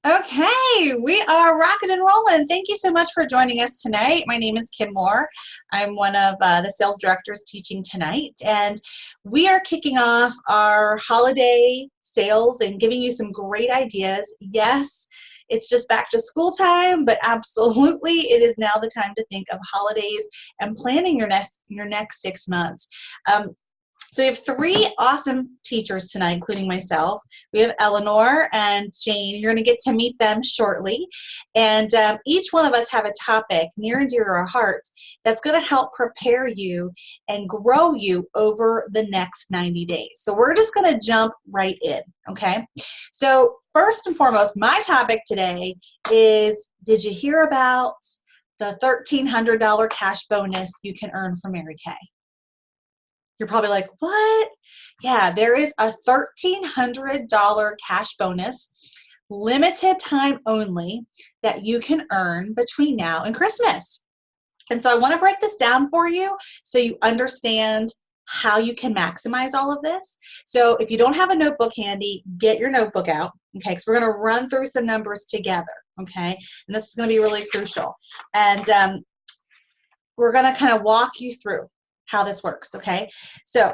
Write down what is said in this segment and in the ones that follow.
Okay, we are rocking and rolling. Thank you so much for joining us tonight. My name is Kim Moore. I'm one of the sales directors teaching tonight, and we are kicking off our holiday sales and giving you some great ideas. Yes, it's just back to school time, but absolutely it is now the time to think of holidays and planning your next 6 months. So we have 3 awesome teachers tonight, including myself. We have Eleanor and Jane. You're going to get to meet them shortly. And each one of us have a topic near and dear to our hearts that's going to help prepare you and grow you over the next 90 days. So we're just going to jump right in, okay? So first and foremost, my topic today is, did you hear about the $1,300 cash bonus you can earn from Mary Kay? You're probably like, what? Yeah, there is a $1,300 cash bonus, limited time only, that you can earn between now and Christmas. And so I want to break this down for you so you understand how you can maximize all of this. So if you don't have a notebook handy, get your notebook out, okay? Because we're going to run through some numbers together, okay? And this is going to be really crucial. And we're going to kind of walk you through how this works, okay? So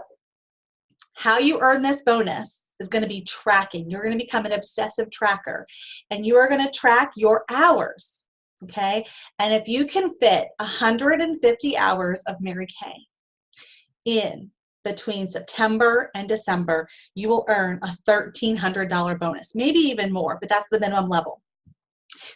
how you earn this bonus is going to be tracking. You're going to become an obsessive tracker, and you are going to track your hours, okay? And if you can fit 150 hours of Mary Kay in between September and December, you will earn a $1,300 bonus, maybe even more, but that's the minimum level.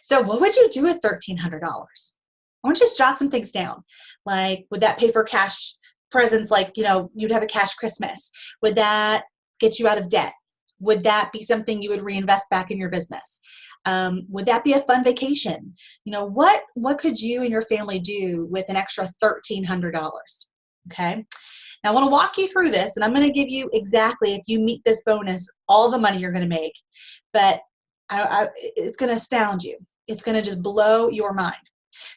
So what would you do with $1,300? I want you to just jot some things down. Like, would that pay for cash presents, like, you know, you'd have a cash Christmas? Would that get you out of debt? Would that be something you would reinvest back in your business? Would that be a fun vacation? You know, what could you and your family do with an extra $1,300? Okay. Now I want to walk you through this, and I'm going to give you exactly, if you meet this bonus, all the money you're going to make. But it's going to astound you. It's going to just blow your mind.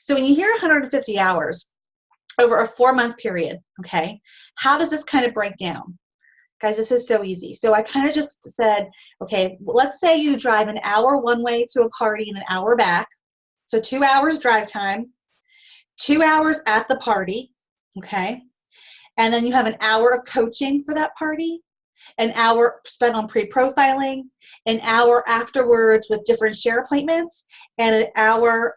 So when you hear 150 hours over a 4-month period, okay, how does this kind of break down? Guys, this is so easy. So I kind of just said, okay, let's say you drive an hour one way to a party and an hour back. So 2 hours drive time, 2 hours at the party, okay? And then you have an hour of coaching for that party, an hour spent on pre-profiling, an hour afterwards with different share appointments, and an hour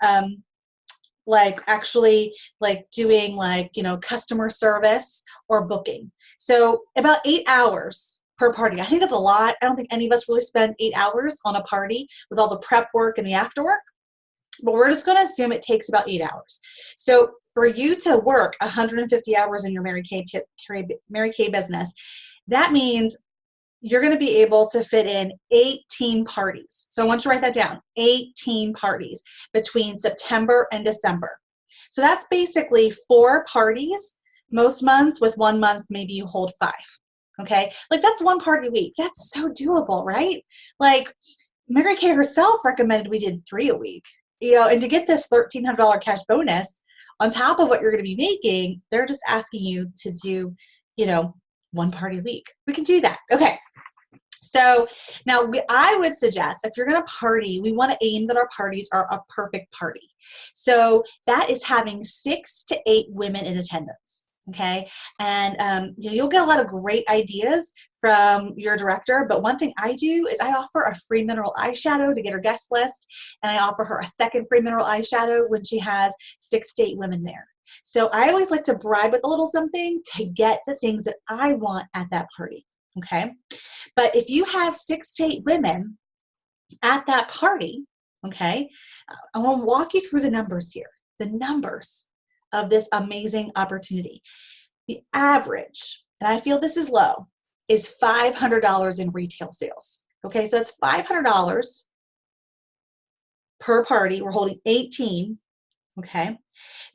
like actually like doing, like, you know, customer service or booking. So about 8 hours per party. I think that's a lot. I don't think any of us really spend 8 hours on a party with all the prep work and the after work, but we're just going to assume it takes about 8 hours. So for you to work 150 hours in your Mary Kay business, that means you're going to be able to fit in 18 parties. So I want you to write that down, 18 parties between September and December. So that's basically 4 parties most months, with 1 month maybe you hold 5, okay? Like, that's 1 party a week. That's so doable, right? Like, Mary Kay herself recommended we did 3 a week, you know, and to get this $1,300 cash bonus on top of what you're going to be making, they're just asking you to do, you know, 1 party a week. We can do that. Okay. So now I would suggest, if you're going to party, we want to aim that our parties are a perfect party. So that is having 6 to 8 women in attendance. Okay. And you'll get a lot of great ideas from your director. But one thing I do is I offer a free mineral eyeshadow to get her guest list. And I offer her a second free mineral eyeshadow when she has 6 to 8 women there. So I always like to bribe with a little something to get the things that I want at that party. Okay. But if you have 6 to 8 women at that party, okay, I want to walk you through the numbers here, the numbers of this amazing opportunity. The average, and I feel this is low, is $500 in retail sales. Okay, so that's $500 per party. We're holding 18. Okay,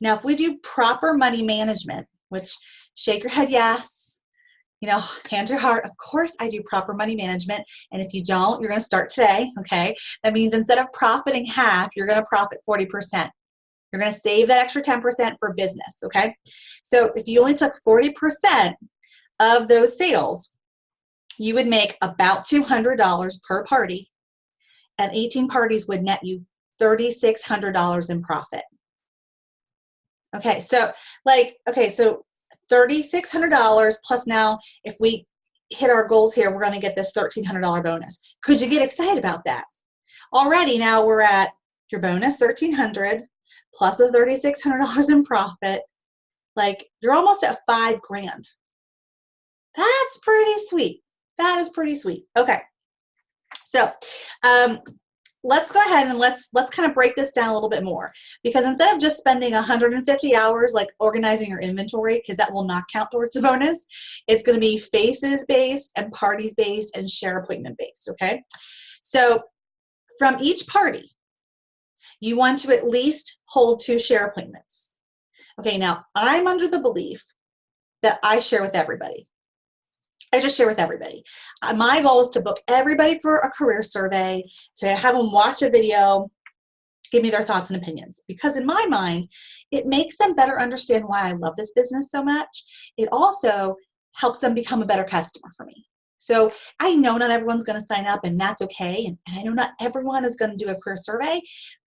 now if we do proper money management, which, shake your head yes, you know, hand to your heart, of course I do proper money management. And if you don't, you're going to start today, okay? That means instead of profiting half, you're going to profit 40%. You're going to save that extra 10% for business, okay? So if you only took 40% of those sales, you would make about $200 per party, and 18 parties would net you $3,600 in profit. Okay, so so $3,600 plus, now if we hit our goals here, we're going to get this $1,300 bonus. Could you get excited about that? Already now we're at your bonus, $1,300 plus the $3,600 in profit. Like, you're almost at $5,000. That's pretty sweet. That is pretty sweet. Okay, so let's go ahead and let's kind of break this down a little bit more, because instead of just spending 150 hours like organizing your inventory, because that will not count towards the bonus, it's going to be faces based and parties based and share appointment based. Okay, so from each party, you want to at least hold 2 share appointments. Okay, now I'm under the belief that I share with everybody. I just share with everybody. My goal is to book everybody for a career survey, to have them watch a video, give me their thoughts and opinions. Because in my mind, it makes them better understand why I love this business so much. It also helps them become a better customer for me. So I know not everyone's going to sign up, and that's okay. And I know not everyone is going to do a career survey.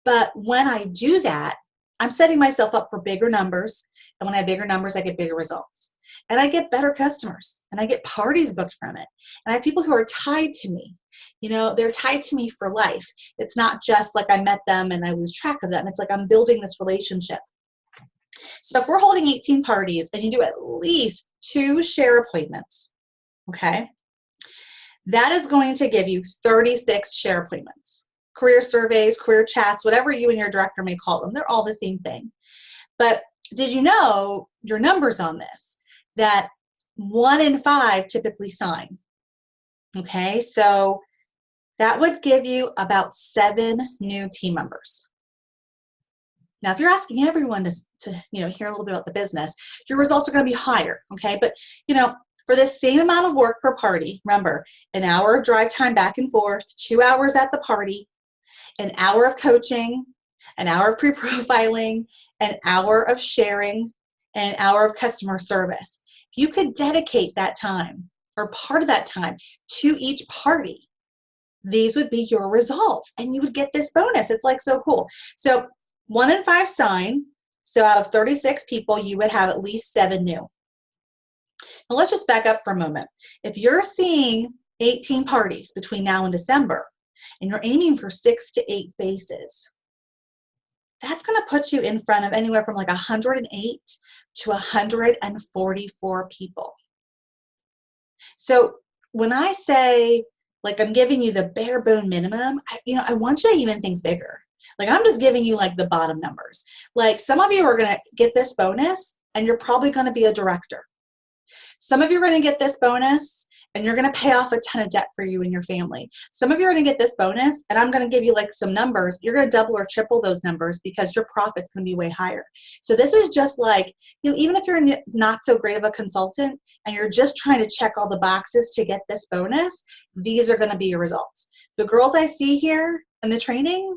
But when I do that, I'm setting myself up for bigger numbers. And when I have bigger numbers, I get bigger results. And I get better customers, and I get parties booked from it. And I have people who are tied to me. You know, they're tied to me for life. It's not just like I met them and I lose track of them. It's like I'm building this relationship. So if we're holding 18 parties and you do at least 2 share appointments, okay, that is going to give you 36 share appointments. Career surveys, career chats, whatever you and your director may call them, they're all the same thing. But did you know your numbers on this? That 1 in 5 typically sign. Okay, so that would give you about 7 new team members. Now, if you're asking everyone to hear a little bit about the business, your results are going to be higher. Okay, but for the same amount of work per party, remember, an hour of drive time back and forth, 2 hours at the party, an hour of coaching, an hour of pre-profiling, an hour of sharing, and an hour of customer service. If you could dedicate that time or part of that time to each party, these would be your results, and you would get this bonus. It's like so cool. So 1 in 5 sign. So out of 36 people, you would have at least 7 new. Now let's just back up for a moment. If you're seeing 18 parties between now and December, and you're aiming for 6 to 8 faces, that's going to put you in front of anywhere from like 108 to 144 people. So when I say, like, I'm giving you the bare bone minimum, I want you to even think bigger. Like, I'm just giving you like the bottom numbers. Like, some of you are going to get this bonus and you're probably going to be a director. Some of you are going to get this bonus and you're going to pay off a ton of debt for you and your family. Some of you are going to get this bonus, and I'm going to give you like some numbers. You're going to double or triple those numbers because your profit's going to be way higher. So this is just like, even if you're not so great of a consultant and you're just trying to check all the boxes to get this bonus, these are going to be your results. The girls I see here in the training,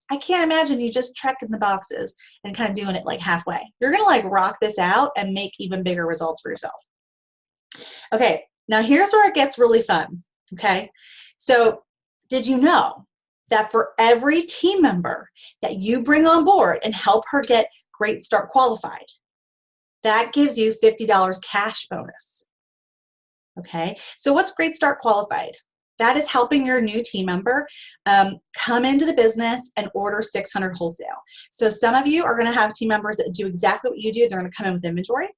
I can't imagine you just checking the boxes and kind of doing it like halfway. You're going to like rock this out and make even bigger results for yourself. Okay, now here's where it gets really fun. Okay, so did you know that for every team member that you bring on board and help her get Great Start qualified, that gives you $50 cash bonus? Okay, so what's Great Start qualified? That is helping your new team member come into the business and order 600 wholesale. So some of you are going to have team members that do exactly what you do. They're going to come in with inventory.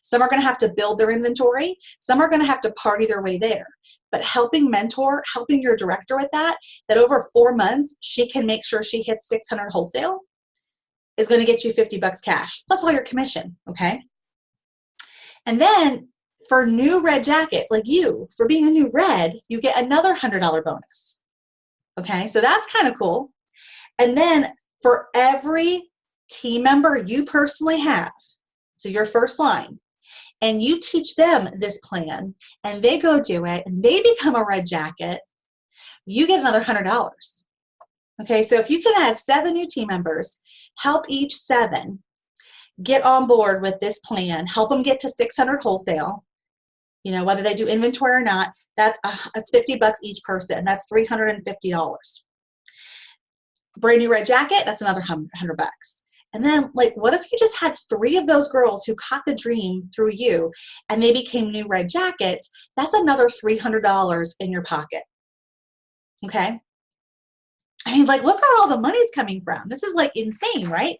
Some are going to have to build their inventory. Some are going to have to party their way there. But helping your director with that over 4 months, she can make sure she hits 600 wholesale, is going to get you $50 cash, plus all your commission, okay? And then for new red jackets, like you, for being a new red, you get another $100 bonus, okay? So that's kind of cool. And then for every team member you personally have, so your first line, and you teach them this plan, and they go do it, and they become a red jacket, you get another $100. Okay, so if you can add 7 new team members, help each 7 get on board with this plan, help them get to 600 wholesale. You know, whether they do inventory or not, that's $50 each person. That's $350. Brand new red jacket, that's another $100. And then, like, what if you just had 3 of those girls who caught the dream through you and they became new red jackets? That's another $300 in your pocket. Okay? I mean, like, look where all the money's coming from. This is like insane, right?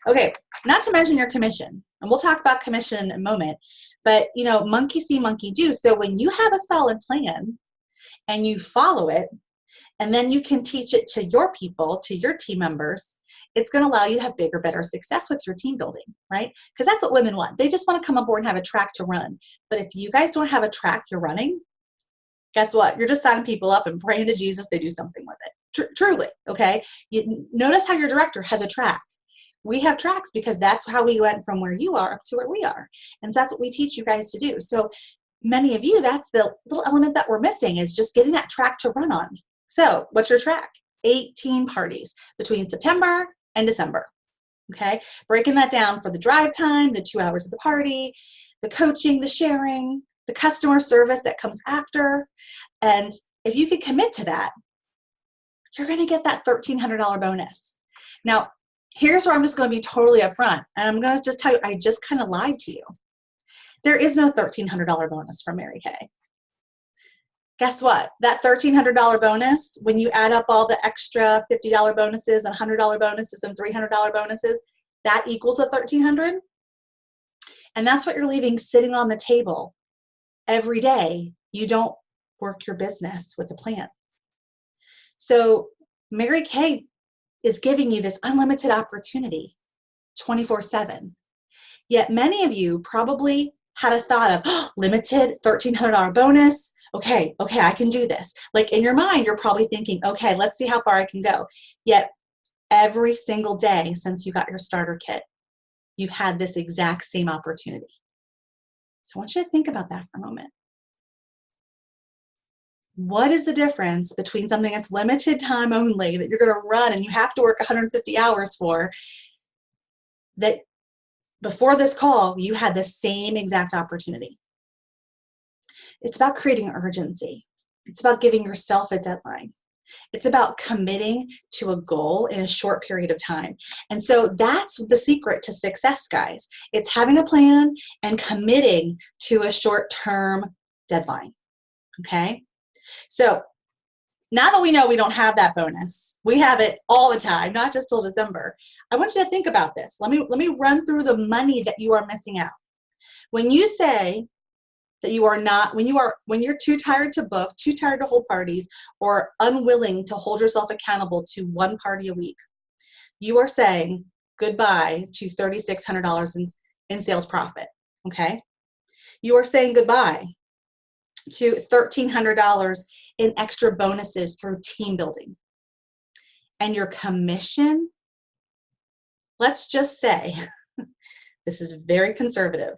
Okay, not to mention your commission. And we'll talk about commission in a moment. But, you know, monkey see, monkey do. So when you have a solid plan and you follow it, and then you can teach it to your people, to your team members, it's going to allow you to have bigger, better success with your team building, right? Because that's what women want. They just want to come aboard and have a track to run. But if you guys don't have a track you're running, guess what? You're just signing people up and praying to Jesus they do something with it. Truly, okay? You notice how your director has a track. We have tracks because that's how we went from where you are up to where we are. And so that's what we teach you guys to do. So many of you, that's the little element that we're missing, is just getting that track to run on. So what's your track? 18 parties between September and December. Okay, breaking that down for the drive time, the 2 hours of the party, the coaching, the sharing, the customer service that comes after. And if you can commit to that, you're going to get that $1,300 bonus. Now, here's where I'm just going to be totally upfront. And I'm going to just tell you, I just kind of lied to you. There is no $1,300 bonus from Mary Kay. Guess what? That $1,300 bonus, when you add up all the extra $50 bonuses and $100 bonuses and $300 bonuses, that equals a $1,300. And that's what you're leaving sitting on the table every day. You don't work your business with a plan. So Mary Kay is giving you this unlimited opportunity 24/7. Yet many of you probably had a thought of, oh, limited $1,300 bonus. Okay, I can do this. Like, in your mind, you're probably thinking, okay, let's see how far I can go. Yet every single day since you got your starter kit, you've had this exact same opportunity. So I want you to think about that for a moment. What is the difference between something that's limited time only, that you're going to run and you have to work 150 hours for, that before this call, you had the same exact opportunity? It's about creating urgency. It's about giving yourself a deadline. It's about committing to a goal in a short period of time. And so that's the secret to success, guys. It's having a plan and committing to a short-term deadline, okay? So now that we know we don't have that bonus, we have it all the time, not just till December. I want you to think about this. Let me run through the money that you are missing out. When you say that you are not, when you're too tired to book, too tired to hold parties, or unwilling to hold yourself accountable to 1 party a week, you are saying goodbye to $3,600 in sales profit, okay? You are saying goodbye to $1,300 in extra bonuses through team building. And your commission, let's just say, this is very conservative,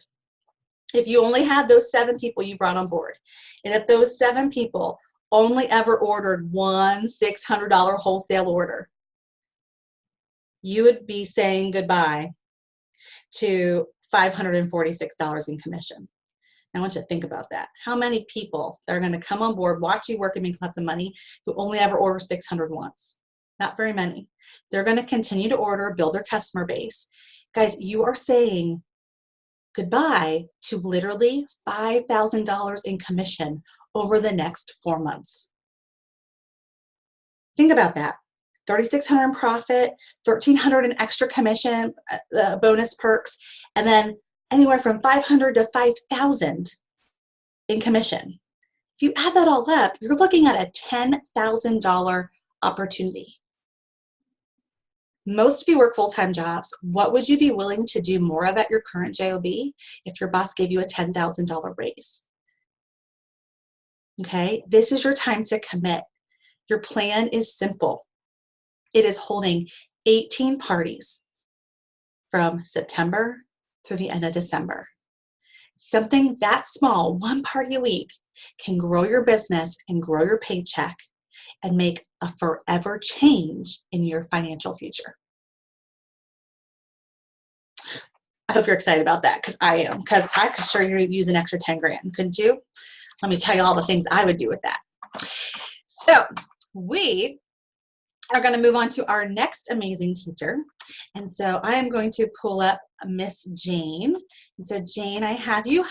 if you only had those 7 people you brought on board, and if those 7 people only ever ordered one $600 wholesale order, you would be saying goodbye to $546 in commission. I want you to think about that. How many people that are going to come on board, watch you work and make lots of money, who only ever order 600 once? Not very many. They're going to continue to order, build their customer base. Guys, you are saying goodbye to literally $5,000 in commission over the next 4 months. Think about that. $3,600 in profit, $1,300 in extra commission, bonus perks, and then anywhere from $500 to $5,000 in commission. If you add that all up, you're looking at a $10,000 opportunity. Most of you work full-time jobs. What would you be willing to do more of at your current job if your boss gave you a $10,000 raise? Okay, this is your time to commit. Your plan is simple. It is holding 18 parties from September through the end of December. Something that small, 1 party a week, can grow your business and grow your paycheck and make a forever change in your financial future. I hope you're excited about that, because I am, because I could sure use an extra 10 grand, couldn't you? Let me tell you all the things I would do with that. So we are going to move on to our next amazing teacher. And so I am going to pull up Miss Jane. And so Jane, I have you,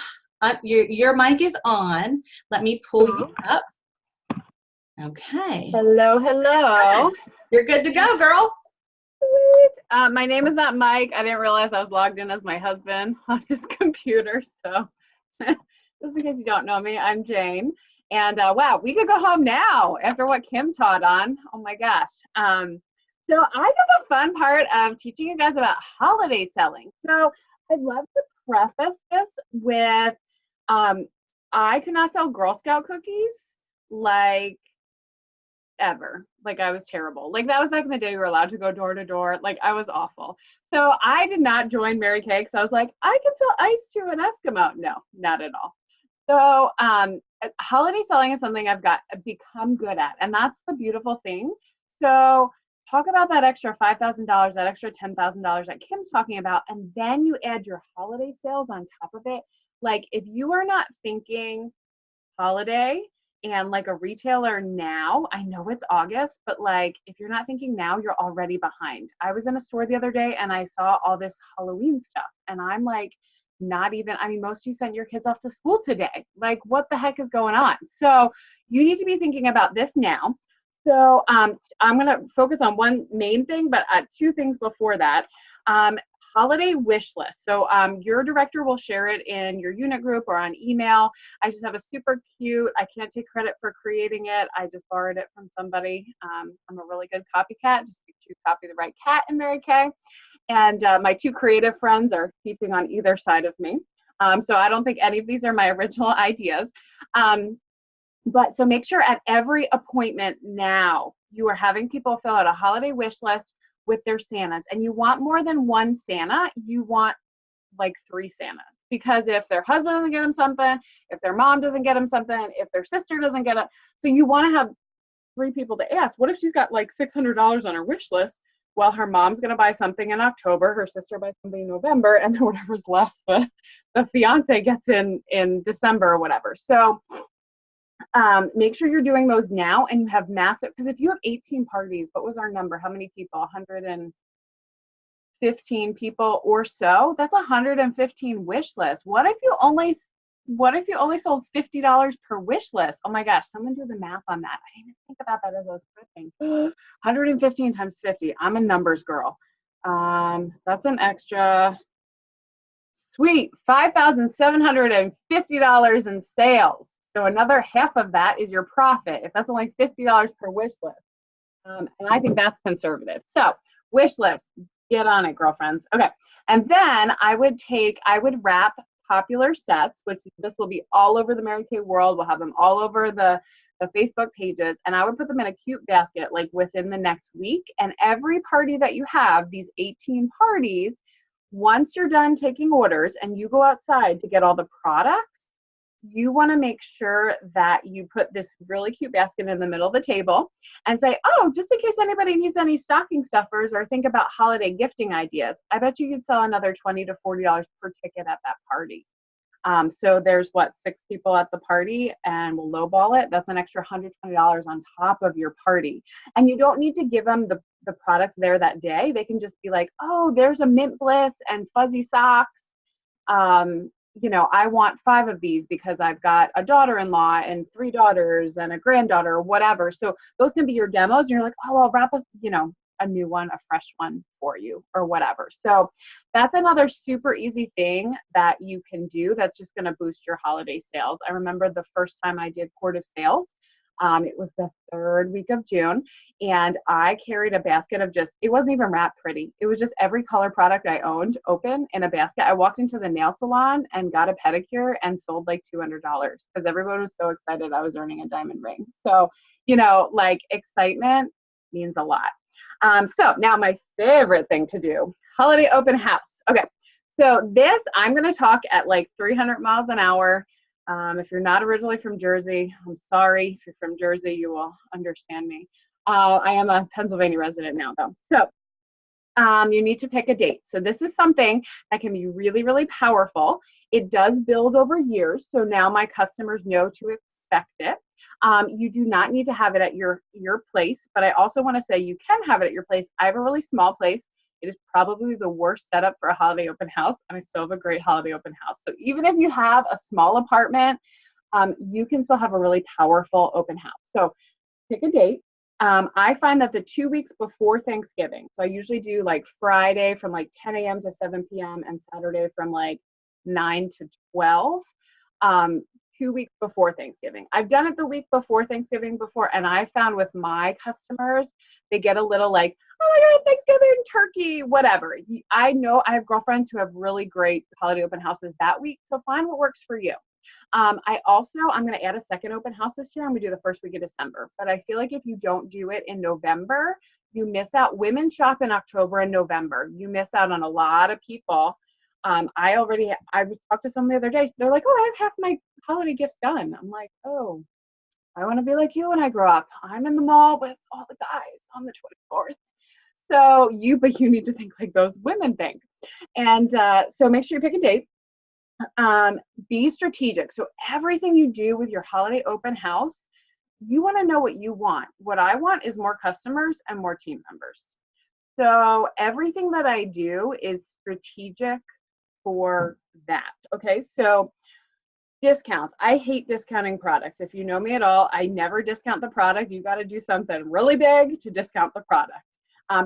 your mic is on. Let me pull you up. Okay. Hello, hello. You're good to go, girl. My name is not Mike. I didn't realize I was logged in as my husband on his computer. So just in case you don't know me, I'm Jane. And wow, we could go home now after what Kim taught on. Oh my gosh. So I did the fun part of teaching you guys about holiday selling. So I'd love to preface this with I could not sell Girl Scout cookies like ever. Like I was terrible. Like that was back in the day we were allowed to go door to door. Like I was awful. So I did not join Mary Kay because I was like, I can sell ice to an Eskimo. No, not at all. So holiday selling is something I've become good at. And that's the beautiful thing. So talk about that extra $5,000, that extra $10,000 that Kim's talking about, and then you add your holiday sales on top of it. Like if you are not thinking holiday and like a retailer now, I know it's August, but like if you're not thinking now, you're already behind. I was in a store the other day and I saw all this Halloween stuff and I'm like, not even, I mean, most of you sent your kids off to school today. Like what the heck is going on? So you need to be thinking about this now. So I'm going to focus on one main thing, but two things before that. Holiday wish list. So your director will share it in your unit group or on email. I just have a super cute, I can't take credit for creating it. I just borrowed it from somebody. I'm a really good copycat, just to copy the right cat in Mary Kay. And my two creative friends are teaching on either side of me. So I don't think any of these are my original ideas. But so make sure at every appointment now, you are having people fill out a holiday wish list with their Santas. And you want more than one Santa, you want like 3 Santas. Because if their husband doesn't get them something, if their mom doesn't get them something, if their sister doesn't get it, so you want to have 3 people to ask. What if she's got like $600 on her wish list? Well, her mom's going to buy something in October, her sister buys something in November, and then whatever's left, the fiance gets in December or whatever. So make sure you're doing those now and you have massive, because if you have 18 parties, what was our number? How many people? 115 people or so? That's 115 wish lists. What if you only sold $50 per wish list? Oh my gosh, someone do the math on that. I didn't even think about that as I was prepping. 115 times 50. I'm a numbers girl. That's an extra sweet $5,750 in sales. So another half of that is your profit, if that's only $50 per wish list. And I think that's conservative. So wish list, get on it, girlfriends. Okay. And then I would wrap popular sets, which this will be all over the Mary Kay world. We'll have them all over the Facebook pages. And I would put them in a cute basket, like within the next week. And every party that you have, these 18 parties, once you're done taking orders and you go outside to get all the products, you want to make sure that you put this really cute basket in the middle of the table and say, oh, just in case anybody needs any stocking stuffers or think about holiday gifting ideas, I bet you could sell another $20 to $40 per ticket at that party. So there's 6 people at the party and we'll lowball it. That's an extra $120 on top of your party. And you don't need to give them the products there that day. They can just be like, oh, there's a mint bliss and fuzzy socks. I want 5 of these because I've got a daughter-in-law and 3 daughters and a granddaughter or whatever. So those can be your demos. And you're like, oh, I'll wrap a new one, a fresh one for you or whatever. So that's another super easy thing that you can do that's just going to boost your holiday sales. I remember the first time I did Port of Sales. It was the 3rd week of June, and I carried a basket of it wasn't even wrapped pretty. It was just every color product I owned open in a basket. I walked into the nail salon and got a pedicure and sold like $200 because everyone was so excited I was earning a diamond ring. So, excitement means a lot. So now my favorite thing to do, holiday open house. Okay. So this, I'm going to talk at like 300 miles an hour. If you're not originally from Jersey, I'm sorry. If you're from Jersey, you will understand me. I am a Pennsylvania resident now, though. So you need to pick a date. So this is something that can be really, really powerful. It does build over years. So now my customers know to expect it. You do not need to have it at your place, but I also want to say you can have it at your place. I have a really small place. It is probably the worst setup for a holiday open house, and I still have a great holiday open house. So even if you have a small apartment, you can still have a really powerful open house. So pick a date. I find that the 2 weeks before Thanksgiving, so I usually do like Friday from like 10 a.m. to 7 p.m. and Saturday from like 9 to 12, 2 weeks before Thanksgiving. I've done it the week before Thanksgiving before, and I found with my customers, they get a little like, oh my God, Thanksgiving, turkey, whatever. I know I have girlfriends who have really great holiday open houses that week, so find what works for you. I'm going to add a second open house this year. I'm going to do the first week of December. But I feel like if you don't do it in November, you miss out. Women shop in October and November. You miss out on a lot of people. I talked to someone the other day. They're like, oh, I have half my holiday gifts done. I'm like, oh, I want to be like you when I grow up. I'm in the mall with all the guys on the 24th. But you need to think like those women think. And so make sure you pick a date. Be strategic. So everything you do with your holiday open house, you want to know what you want. What I want is more customers and more team members. So everything that I do is strategic for that. Okay. So discounts. I hate discounting products. If you know me at all, I never discount the product. You got to do something really big to discount the product.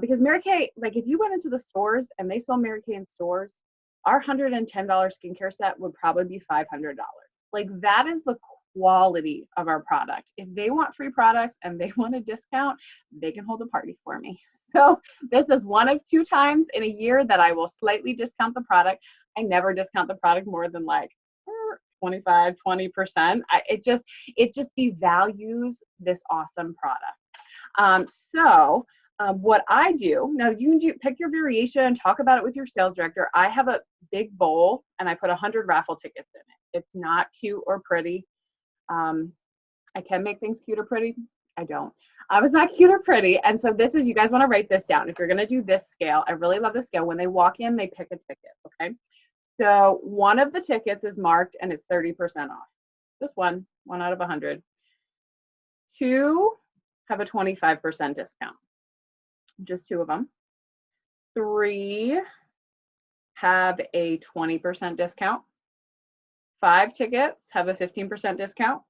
Because Mary Kay, like if you went into the stores and they sold Mary Kay in stores, our $110 skincare set would probably be $500. Like that is the quality of our product. If they want free products and they want a discount, they can hold a party for me. So this is one of 2 times in a year that I will slightly discount the product. I never discount the product more than like 25, 20%. It just devalues this awesome product. What I do, now you can pick your variation, talk about it with your sales director. I have a big bowl and I put 100 raffle tickets in it. It's not cute or pretty. I can make things cute or pretty. I don't. It's not cute or pretty. And so you guys want to write this down. If you're going to do this scale, I really love this scale. When they walk in, they pick a ticket. Okay. So one of the tickets is marked and it's 30% off. Just one out of 100. 2 have a 25% discount. Just 2 of them. 3 have a 20% discount. 5 tickets have a 15% discount.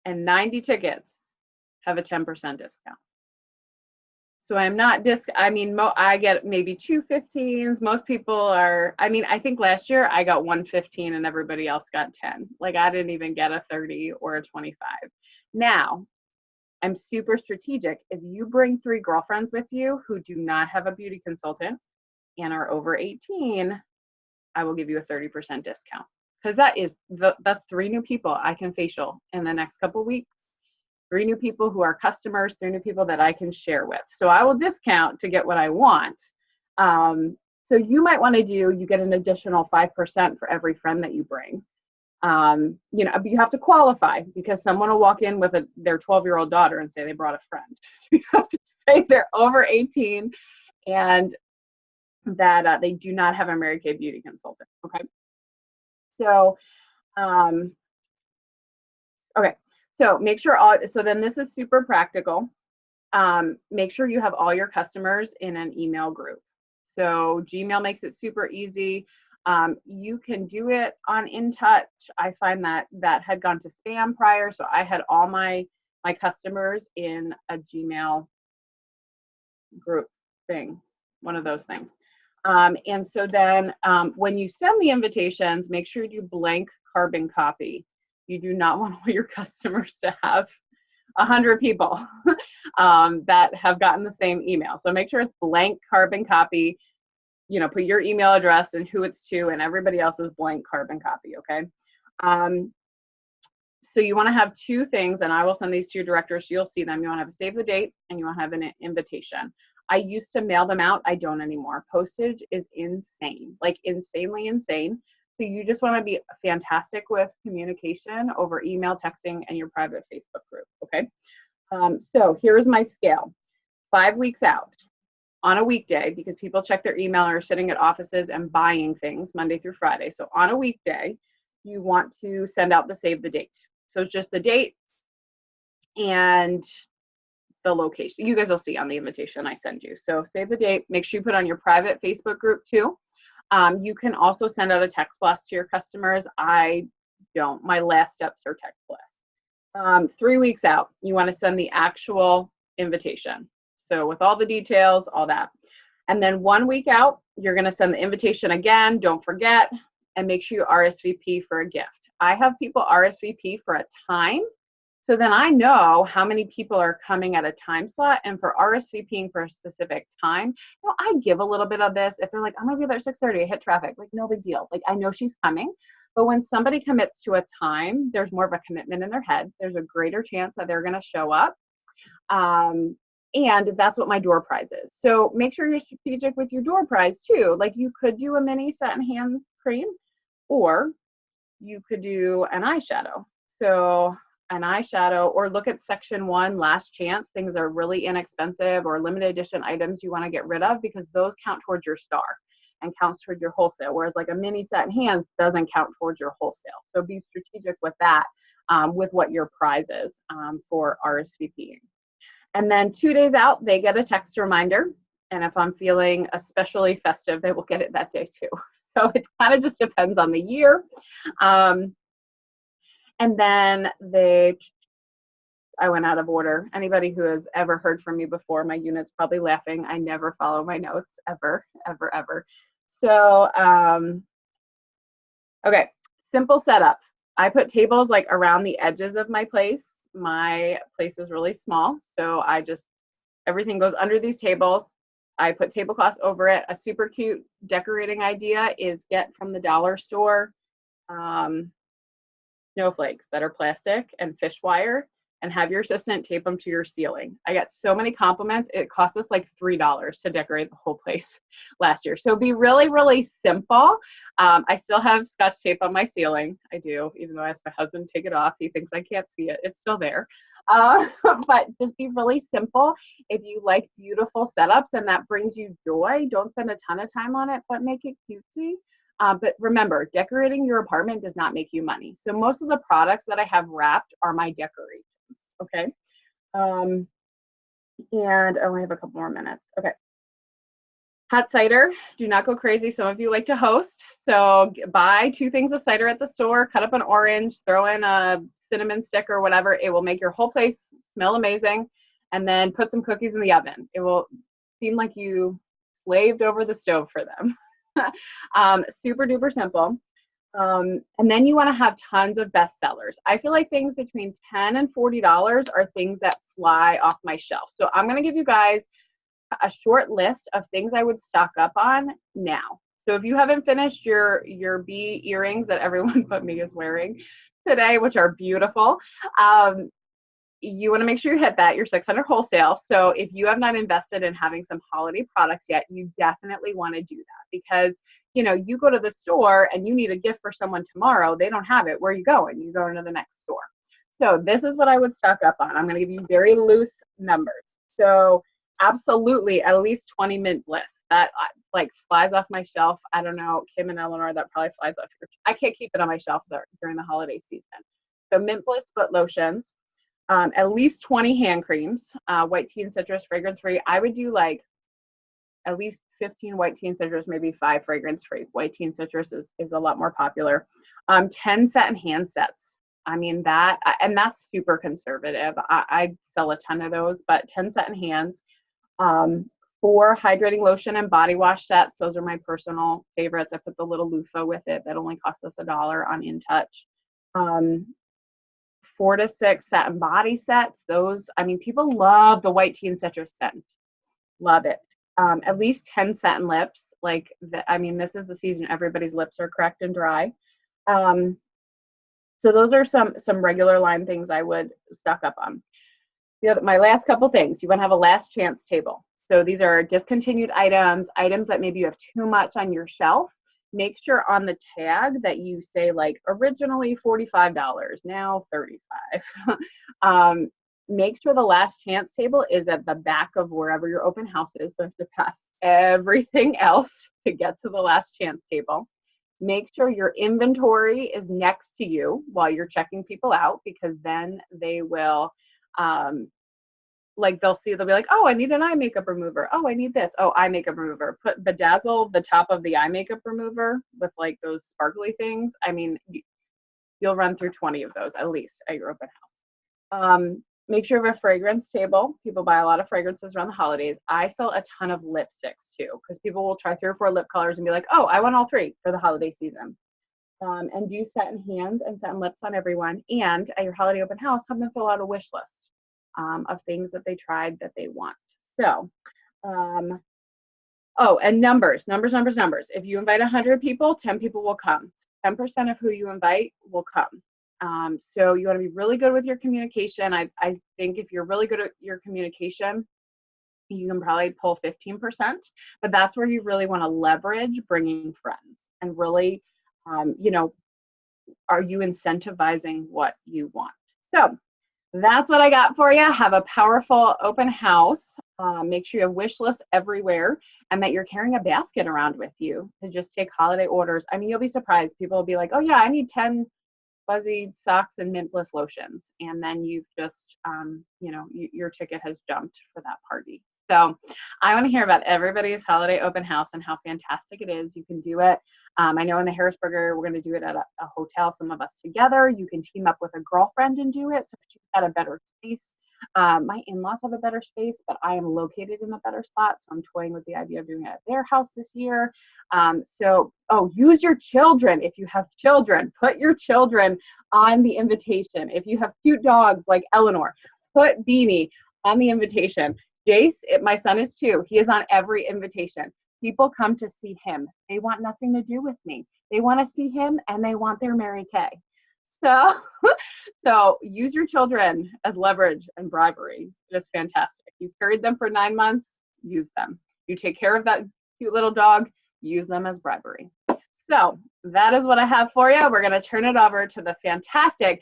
And 90 tickets have a 10% discount. So I'm not I get maybe 2 15s. Most people are, I think last year I got 1 15 and everybody else got 10. Like I didn't even get a 30 or a 25. Now, I'm super strategic. If you bring 3 girlfriends with you who do not have a beauty consultant and are over 18, I will give you a 30% discount. Because that's 3 new people I can facial in the next couple weeks. 3 new people who are customers, 3 new people that I can share with. So I will discount to get what I want. So you might want to you get an additional 5% for every friend that you bring. But you have to qualify because someone will walk in with their 12-year-old daughter and say they brought a friend. So you have to say they're over 18 and that they do not have a Mary Kay beauty consultant. Okay. So, okay. So make sure so then this is super practical. Make sure you have all your customers in an email group. So Gmail makes it super easy. You can do it on InTouch. I find that had gone to spam prior. So I had all my customers in a Gmail group thing, one of those things. And so then when you send the invitations, make sure you blank carbon copy. You do not want all your customers to have 100 people that have gotten the same email. So make sure it's blank carbon copy. Put your email address and who it's to, and everybody else's blank carbon copy, okay? So you want to have 2 things, and I will send these to your directors so you'll see them. You want to have a save the date, and you want to have an invitation. I used to mail them out. I don't anymore. Postage is insane, like insanely insane. So you just want to be fantastic with communication over email, texting, and your private Facebook group, okay? So here's my scale. 5 weeks out. on a weekday, because people check their email or are sitting at offices and buying things Monday through Friday. So on a weekday, you want to send out the save the date. So it's just the date and the location. You guys will see on the invitation I send you. So save the date. Make sure you put on your private Facebook group too. You can also send out a text blast to your customers. I don't. My last steps are text blast. 3 weeks out, you want to send the actual invitation. So with all the details, all that. And then 1 week out, you're going to send the invitation again. Don't forget, and make sure you RSVP for a gift. I have people RSVP for a time. So then I know how many people are coming at a time slot, and for RSVPing for a specific time, I give a little bit of this. If they're like, I'm gonna be there at 6:30, I hit traffic, like no big deal. Like I know she's coming, but when somebody commits to a time, there's more of a commitment in their head. There's a greater chance that they're gonna show up. And that's what my door prize is. So make sure you're strategic with your door prize too. Like you could do a mini set and hand cream, or you could do an eyeshadow. So an eyeshadow, or look at section 1, last chance. Things are really inexpensive or limited edition items you want to get rid of, because those count towards your star and counts towards your wholesale. Whereas like a mini set in hands doesn't count towards your wholesale. So be strategic with that, with what your prize is for RSVPing. And then 2 days out, they get a text reminder. And if I'm feeling especially festive, they will get it that day too. So it kind of just depends on the year. And then I went out of order. Anybody who has ever heard from me before, my unit's probably laughing. I never follow my notes, ever, ever, ever. So, okay, simple setup. I put tables like around the edges of my place. My place is really small, so everything goes under these tables. I put tablecloths over it. A super cute decorating idea is get from the dollar store snowflakes that are plastic and fish wire, and have your assistant tape them to your ceiling. I got so many compliments. It cost us like $3 to decorate the whole place last year. So be really, really simple. I still have Scotch tape on my ceiling. I do, even though I asked my husband to take it off. He thinks I can't see it. It's still there. But just be really simple. If you like beautiful setups and that brings you joy, don't spend a ton of time on it, but make it cutesy. But remember, decorating your apartment does not make you money. So most of the products that I have wrapped are my decorations, okay? And I only have a couple more minutes. Okay. Hot cider, do not go crazy. Some of you like to host. So buy 2 things of cider at the store, cut up an orange, throw in a cinnamon stick or whatever. It will make your whole place smell amazing. And then put some cookies in the oven. It will seem like you slaved over the stove for them. Super duper simple. And then you want to have tons of bestsellers. I feel like things between $10 and $40 are things that fly off my shelf. So I'm going to give you guys a short list of things I would stock up on now. So if you haven't finished your bee earrings that everyone but me is wearing today, which are beautiful, you want to make sure you hit that. You're 600 wholesale. So if you have not invested in having some holiday products yet, you definitely want to do that, because you go to the store and you need a gift for someone tomorrow. They don't have it. Where are you going? You go into the next store. So this is what I would stock up on. I'm going to give you very loose numbers. So absolutely at least 20 mint bliss. That like flies off my shelf. I don't know, Kim and Eleanor, that probably flies off your. I can't keep it on my shelf during the holiday season. So mint bliss foot lotions. At least 20 hand creams, white tea and citrus, fragrance free. I would do like at least 15 white tea and citrus, maybe 5 fragrance free. White tea and citrus is a lot more popular. 10 set and hand sets. I mean and that's super conservative. I sell a ton of those, but 10 set and hands. 4 hydrating lotion and body wash sets. Those are my personal favorites. I put the little loofah with it. That only cost us $1 on InTouch. 4 to 6 satin body sets. Those, I mean, people love the white tea and citrus scent. Love it. At least 10 satin lips. This is the season everybody's lips are cracked and dry. So those are some regular line things I would stock up on. My last couple things. You want to have a last chance table. So these are discontinued items that maybe you have too much on your shelf. Make sure on the tag that you say like originally $45, now $35. Make sure the last chance table is at the back of wherever your open house is. So you have to pass everything else to get to the last chance table. Make sure your inventory is next to you while you're checking people out, because then they will, like they'll be like, oh, I need an eye makeup remover. Oh, I need this. Oh, eye makeup remover. Bedazzle the top of the eye makeup remover with like those sparkly things. I mean, you'll run through 20 of those at least at your open house. Make sure you have a fragrance table. People buy a lot of fragrances around the holidays. I sell a ton of lipsticks too, because people will try 3 or 4 lip colors and be like, oh, I want all 3 for the holiday season. And do satin hands and satin lips on everyone. And at your holiday open house, have them fill out a wish list of things that they tried that they want. So, oh, and numbers. If you invite 100 people, 10 people will come. 10% of who you invite will come. So you want to be really good with your communication. I think if you're really good at your communication, you can probably pull 15%, but that's where you really want to leverage bringing friends and really, you know, are you incentivizing what you want? So that's what I got for you. Have a powerful open house. Make sure you have wish lists everywhere and that you're carrying a basket around with you to just take holiday orders. I mean, you'll be surprised. People will be like, oh yeah, I need 10 fuzzy socks and mint bliss lotions. And then you've just, you know, your ticket has jumped for that party. So I want to hear about everybody's holiday open house and how fantastic it is. You can do it. I know in the Harrisburger, we're going to do it at a hotel, some of us together. You can team up with a girlfriend and do it. So if she's got a better space. My in-laws have a better space, but I am located in a better spot. So I'm toying with the idea of doing it at their house this year. Use your children. If you have children, put your children on the invitation. If you have cute dogs like Eleanor, put Beanie on the invitation. Jace, my son is 2. He is on every invitation. People come to see him. They want nothing to do with me. They want to see him and they want their Mary Kay. So use your children as leverage and bribery. It's fantastic. You carried them for 9 months, use them. You take care of that cute little dog, use them as bribery. So that is what I have for you. We're going to turn it over to the fantastic,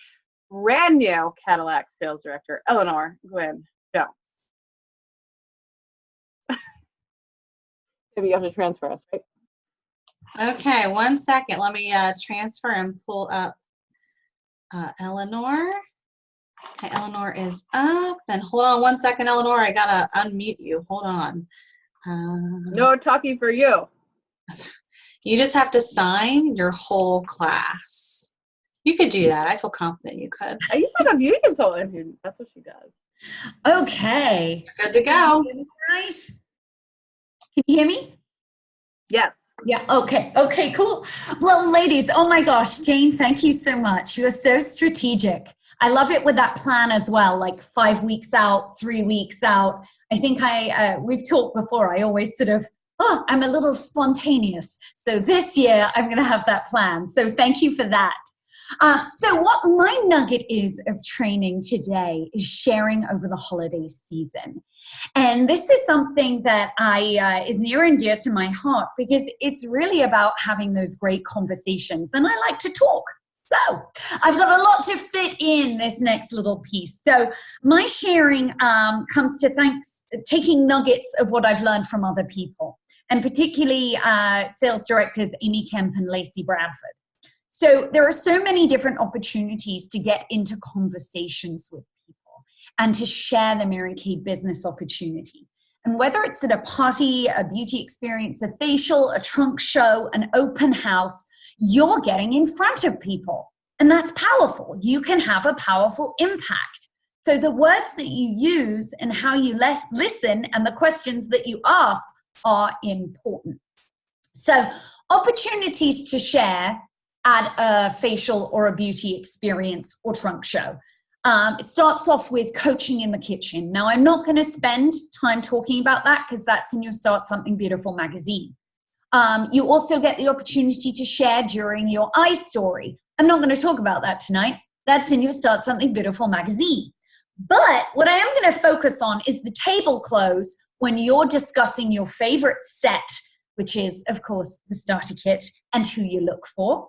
brand new Cadillac sales director, Eleanor Gwynn Jones. Maybe you have to transfer us, right? Okay, 1 second. Let me transfer and pull up Eleanor. Okay, Eleanor is up. And hold on 1 second, Eleanor. I gotta unmute you. Hold on. No talking for you. You just have to sign your whole class. You could do that. I feel confident you could. I used to have a beauty consultant who, that's what she does. Okay. Good to go. Right. Can you hear me? Yes. Yeah. Okay. Okay, cool. Well, ladies, oh my gosh, Jane, thank you so much. You're so strategic. I love it with that plan as well, like 5 weeks out, 3 weeks out. I think we've talked before. I always sort of, I'm a little spontaneous. So this year I'm going to have that plan. So thank you for that. So what my nugget is of training today is sharing over the holiday season. And this is something that is near and dear to my heart because it's really about having those great conversations. And I like to talk. So I've got a lot to fit in this next little piece. So my sharing comes to taking nuggets of what I've learned from other people, and particularly sales directors Amy Kemp and Lacey Bradford. So there are so many different opportunities to get into conversations with people and to share the Mary Kay business opportunity. And whether it's at a party, a beauty experience, a facial, a trunk show, an open house, you're getting in front of people. And that's powerful. You can have a powerful impact. So the words that you use and how you listen and the questions that you ask are important. So opportunities to share at a facial or a beauty experience or trunk show. It starts off with coaching in the kitchen. Now, I'm not going to spend time talking about that because that's in your Start Something Beautiful magazine. You also get the opportunity to share during your iStory. I'm not going to talk about that tonight. That's in your Start Something Beautiful magazine. But what I am going to focus on is the table close when you're discussing your favorite set, which is, of course, the starter kit and who you look for.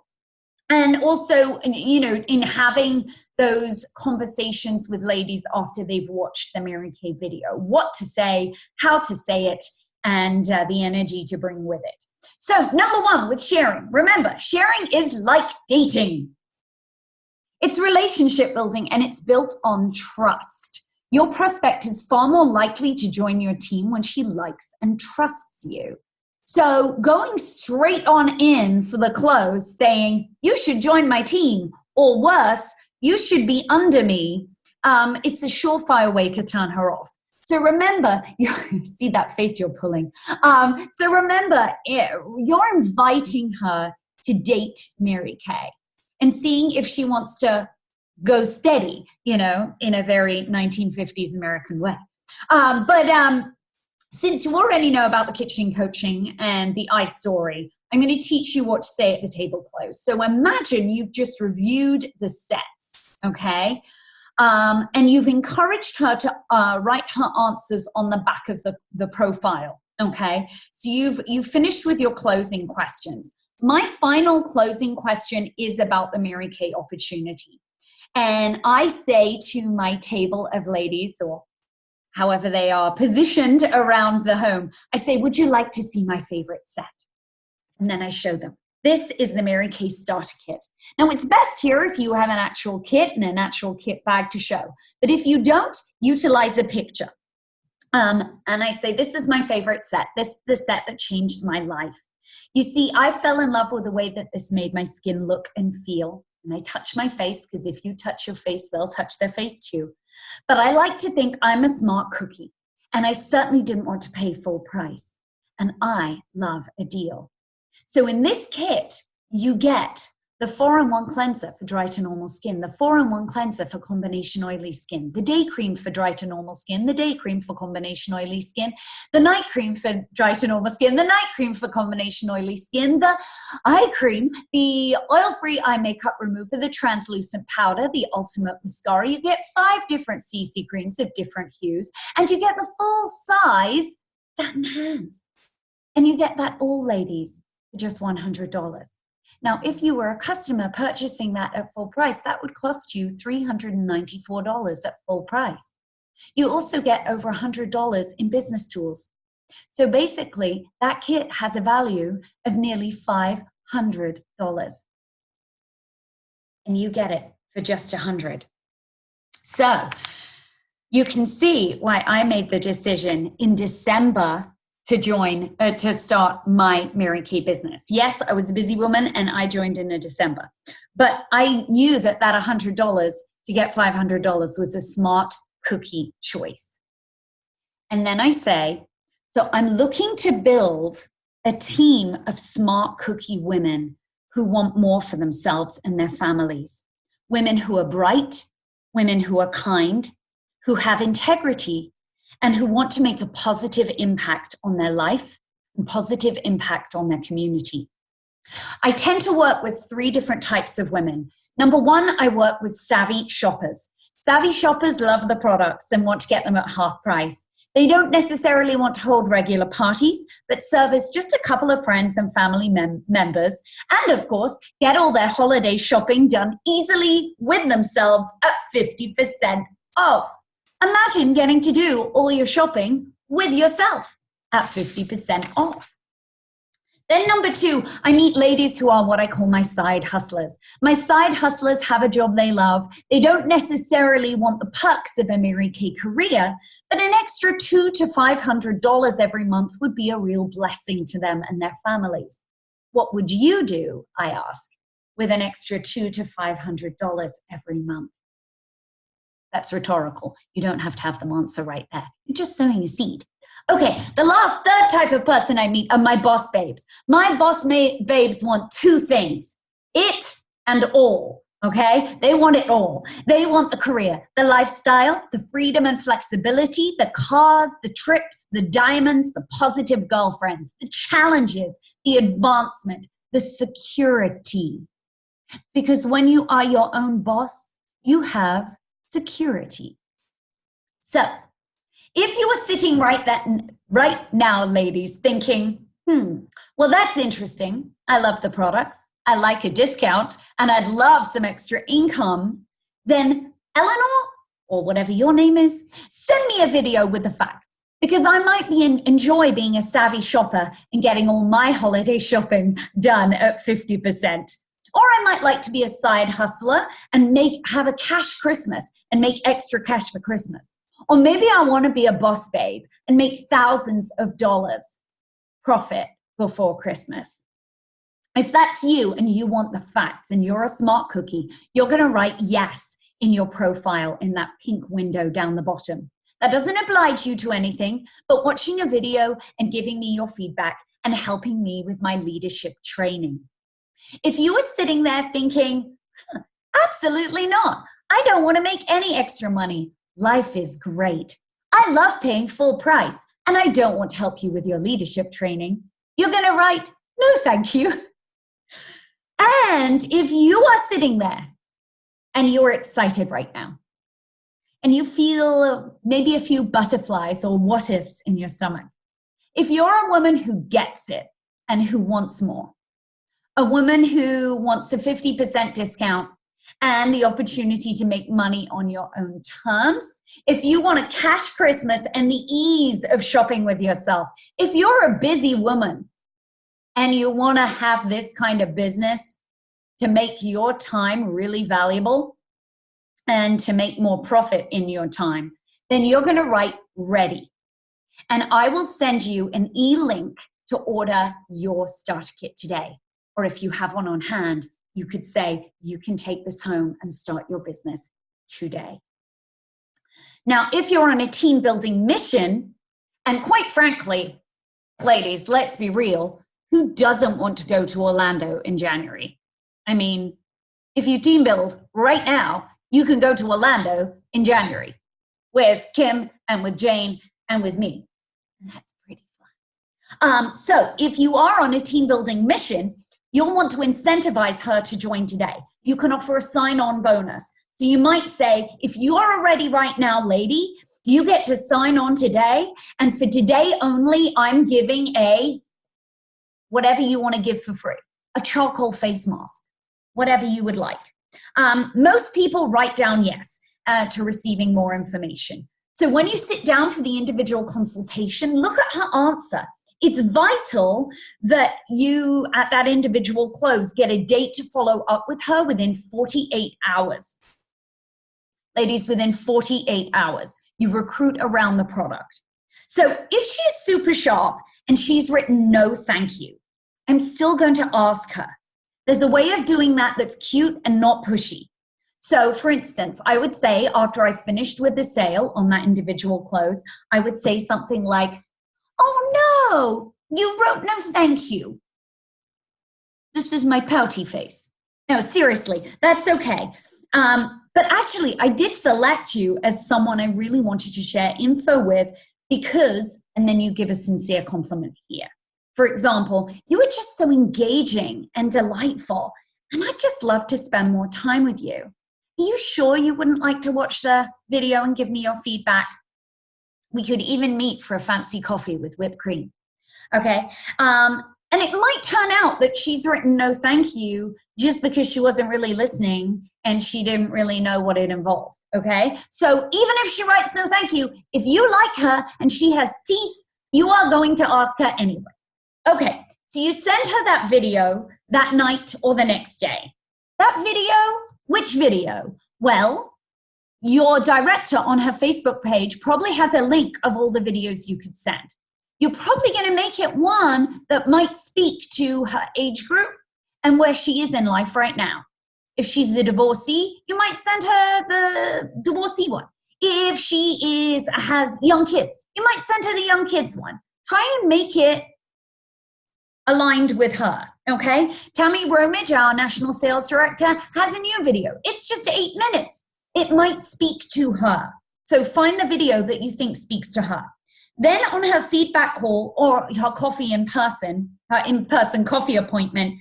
And also, you know, in having those conversations with ladies after they've watched the Mary Kay video, what to say, how to say it, and the energy to bring with it. So number one with sharing, remember, sharing is like dating. It's relationship building and it's built on trust. Your prospect is far more likely to join your team when she likes and trusts you. So going straight on in for the close saying, you should join my team, or worse, you should be under me, it's a surefire way to turn her off. So remember, you see that face you're pulling. So remember, you're inviting her to date Mary Kay and seeing if she wants to go steady, you know, in a very 1950s American way. Since you already know about the kitchen coaching and the I story, I'm going to teach you what to say at the table close. So imagine you've just reviewed the sets, okay? And you've encouraged her to write her answers on the back of the profile, okay? So you've finished with your closing questions. My final closing question is about the Mary Kay opportunity. And I say to my table of ladies, or however they are positioned around the home, I say, would you like to see my favorite set? And then I show them. This is the Mary Kay starter kit. Now, it's best here if you have an actual kit and an actual kit bag to show. But if you don't, utilize a picture. And I say, this is my favorite set. This is the set that changed my life. You see, I fell in love with the way that this made my skin look and feel. And I touch my face, because if you touch your face, they'll touch their face too. But I like to think I'm a smart cookie. And I certainly didn't want to pay full price. And I love a deal. So in this kit, you get the 4-in-1 cleanser for dry to normal skin, the 4-in-1 cleanser for combination oily skin, the day cream for dry to normal skin, the day cream for combination oily skin, the night cream for dry to normal skin, the night cream for combination oily skin, the eye cream, the oil-free eye makeup remover, the translucent powder, the ultimate mascara. You get 5 different CC creams of different hues, and you get the full-size satin hands. And you get that all, ladies, for just $100. Now, if you were a customer purchasing that at full price, that would cost you $394 at full price. You also get over $100 in business tools. So basically, that kit has a value of nearly $500. And you get it for just $100. So you can see why I made the decision in December to start my Mary Kay business. Yes, I was a busy woman and I joined in December, but I knew that $100 to get $500 was a smart cookie choice. And then I say, so I'm looking to build a team of smart cookie women who want more for themselves and their families. Women who are bright, women who are kind, who have integrity, and who want to make a positive impact on their life and positive impact on their community. I tend to work with 3 different types of women. Number 1, I work with savvy shoppers. Savvy shoppers love the products and want to get them at half price. They don't necessarily want to hold regular parties, but service just a couple of friends and family members, and of course, get all their holiday shopping done easily with themselves at 50% off. Imagine getting to do all your shopping with yourself at 50% off. Then number 2, I meet ladies who are what I call my side hustlers. My side hustlers have a job they love. They don't necessarily want the perks of a Mary Kay career, but an extra $200 to $500 every month would be a real blessing to them and their families. What would you do, I ask, with an extra $200 to $500 every month? That's rhetorical. You don't have to have them answer right there. You're just sowing a seed. Okay, the third type of person I meet are my boss babes. My boss babes want 2 things, it and all, okay? They want it all. They want the career, the lifestyle, the freedom and flexibility, the cars, the trips, the diamonds, the positive girlfriends, the challenges, the advancement, the security. Because when you are your own boss, you have security. So, if you are sitting right now, ladies, thinking, well, that's interesting. I love the products. I like a discount, and I'd love some extra income, then Eleanor, or whatever your name is, send me a video with the facts. Because I might enjoy being a savvy shopper and getting all my holiday shopping done at 50%. Or I might like to be a side hustler and have a cash Christmas and make extra cash for Christmas. Or maybe I want to be a boss babe and make thousands of dollars profit before Christmas. If that's you and you want the facts and you're a smart cookie, you're going to write yes in your profile in that pink window down the bottom. That doesn't oblige you to anything, but watching a video and giving me your feedback and helping me with my leadership training. If you were sitting there thinking, absolutely not, I don't want to make any extra money. Life is great. I love paying full price, and I don't want to help you with your leadership training. You're going to write, no, thank you. And if you are sitting there and you're excited right now, and you feel maybe a few butterflies or what ifs in your stomach, if you're a woman who gets it and who wants more, a woman who wants a 50% discount and the opportunity to make money on your own terms, if you want a cash Christmas and the ease of shopping with yourself, if you're a busy woman and you want to have this kind of business to make your time really valuable and to make more profit in your time, then you're going to write ready. And I will send you an e-link to order your starter kit today. Or if you have one on hand, you could say, you can take this home and start your business today. Now, if you're on a team building mission, and quite frankly, ladies, let's be real, who doesn't want to go to Orlando in January? I mean, if you team build right now, you can go to Orlando in January with Kim and with Jane and with me. And that's pretty fun. So if you are on a team building mission, you'll want to incentivize her to join today. You can offer a sign-on bonus. So you might say, if you are ready right now, lady, you get to sign on today. And for today only, I'm giving whatever you want to give for free, a charcoal face mask, whatever you would like. Most people write down yes to receiving more information. So when you sit down for the individual consultation, look at her answer. It's vital that you, at that individual close, get a date to follow up with her within 48 hours. Ladies, within 48 hours, you recruit around the product. So if she's super sharp and she's written no thank you, I'm still going to ask her. There's a way of doing that that's cute and not pushy. So for instance, I would say after I finished with the sale on that individual close, I would say something like, oh no, you wrote no thank you. This is my pouty face. No, seriously, that's okay. But actually, I did select you as someone I really wanted to share info with because, and then you give a sincere compliment here. For example, you were just so engaging and delightful, and I'd just love to spend more time with you. Are you sure you wouldn't like to watch the video and give me your feedback? We could even meet for a fancy coffee with whipped cream. Okay. And it might turn out that she's written no thank you just because she wasn't really listening and she didn't really know what it involved. Okay. So even if she writes no thank you, if you like her and she has teeth, you are going to ask her anyway. Okay. So you send her that video that night or the next day. That video, which video? Well, your director on her Facebook page probably has a link of all the videos you could send. You're probably going to make it one that might speak to her age group and where she is in life right now. If she's a divorcee, you might send her the divorcee one. If she has young kids, you might send her the young kids one. Try and make it aligned with her, okay? Tammy Romage, our national sales director, has a new video. It's just 8 minutes. It might speak to her. So find the video that you think speaks to her. Then on her feedback call or her coffee in person, her in-person coffee appointment,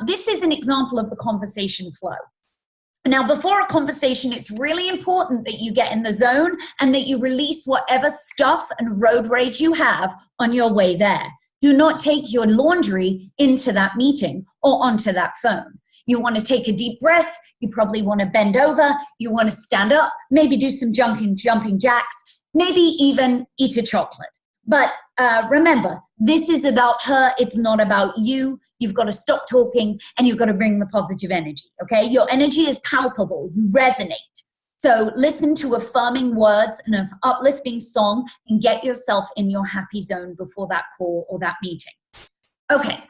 this is an example of the conversation flow. Now, before a conversation, it's really important that you get in the zone and that you release whatever stuff and road rage you have on your way there. Do not take your laundry into that meeting or onto that phone. You want to take a deep breath. You probably want to bend over. You want to stand up, maybe do some jumping jacks, maybe even eat a chocolate. But remember, this is about her. It's not about you. You've got to stop talking and you've got to bring the positive energy, okay? Your energy is palpable. You resonate. So listen to affirming words and an uplifting song and get yourself in your happy zone before that call or that meeting. Okay,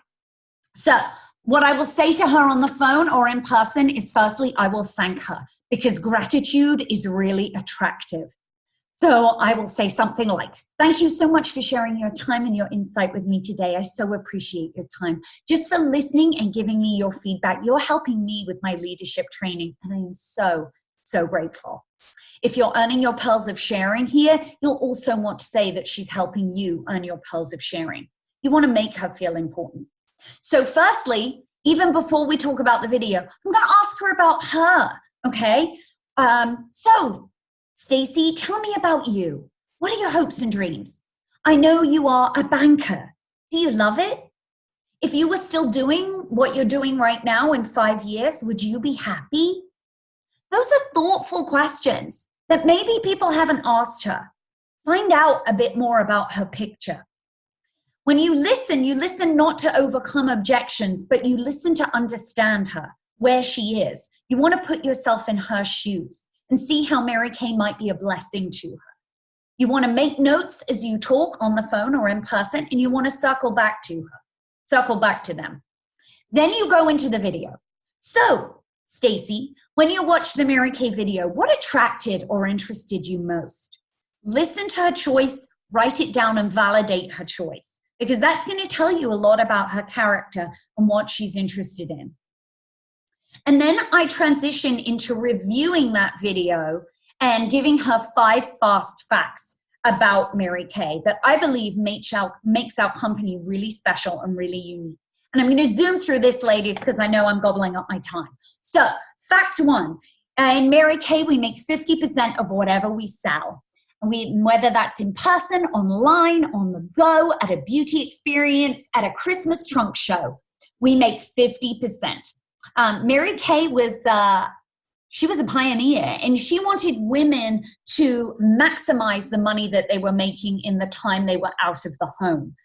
so what I will say to her on the phone or in person is, firstly, I will thank her because gratitude is really attractive. So I will say something like, thank you so much for sharing your time and your insight with me today. I so appreciate your time. Just for listening and giving me your feedback. You're helping me with my leadership training, and I am so grateful. If you're earning your pearls of sharing here, you'll also want to say that she's helping you earn your pearls of sharing. You want to make her feel important. So firstly, even before we talk about the video, I'm going to ask her about her, okay? So Stacy, tell me about you. What are your hopes and dreams? I know you are a banker. Do you love it? If you were still doing what you're doing right now in 5 years, would you be happy? Those are thoughtful questions that maybe people haven't asked her. Find out a bit more about her picture. When you listen not to overcome objections, but you listen to understand her, where she is. You want to put yourself in her shoes and see how Mary Kay might be a blessing to her. You want to make notes as you talk on the phone or in person, and you want to circle back to her, circle back to them. Then you go into the video. So, Stacy, when you watch the Mary Kay video, what attracted or interested you most? Listen to her choice, write it down, and validate her choice, because that's going to tell you a lot about her character and what she's interested in. And then I transition into reviewing that video and giving her 5 fast facts about Mary Kay that I believe makes our company really special and really unique. And I'm going to zoom through this, ladies, because I know I'm gobbling up my time. So, fact 1, in Mary Kay, we make 50% of whatever we sell. And whether that's in person, online, on the go, at a beauty experience, at a Christmas trunk show, we make 50%. Mary Kay she was a pioneer, and she wanted women to maximize the money that they were making in the time they were out of the home.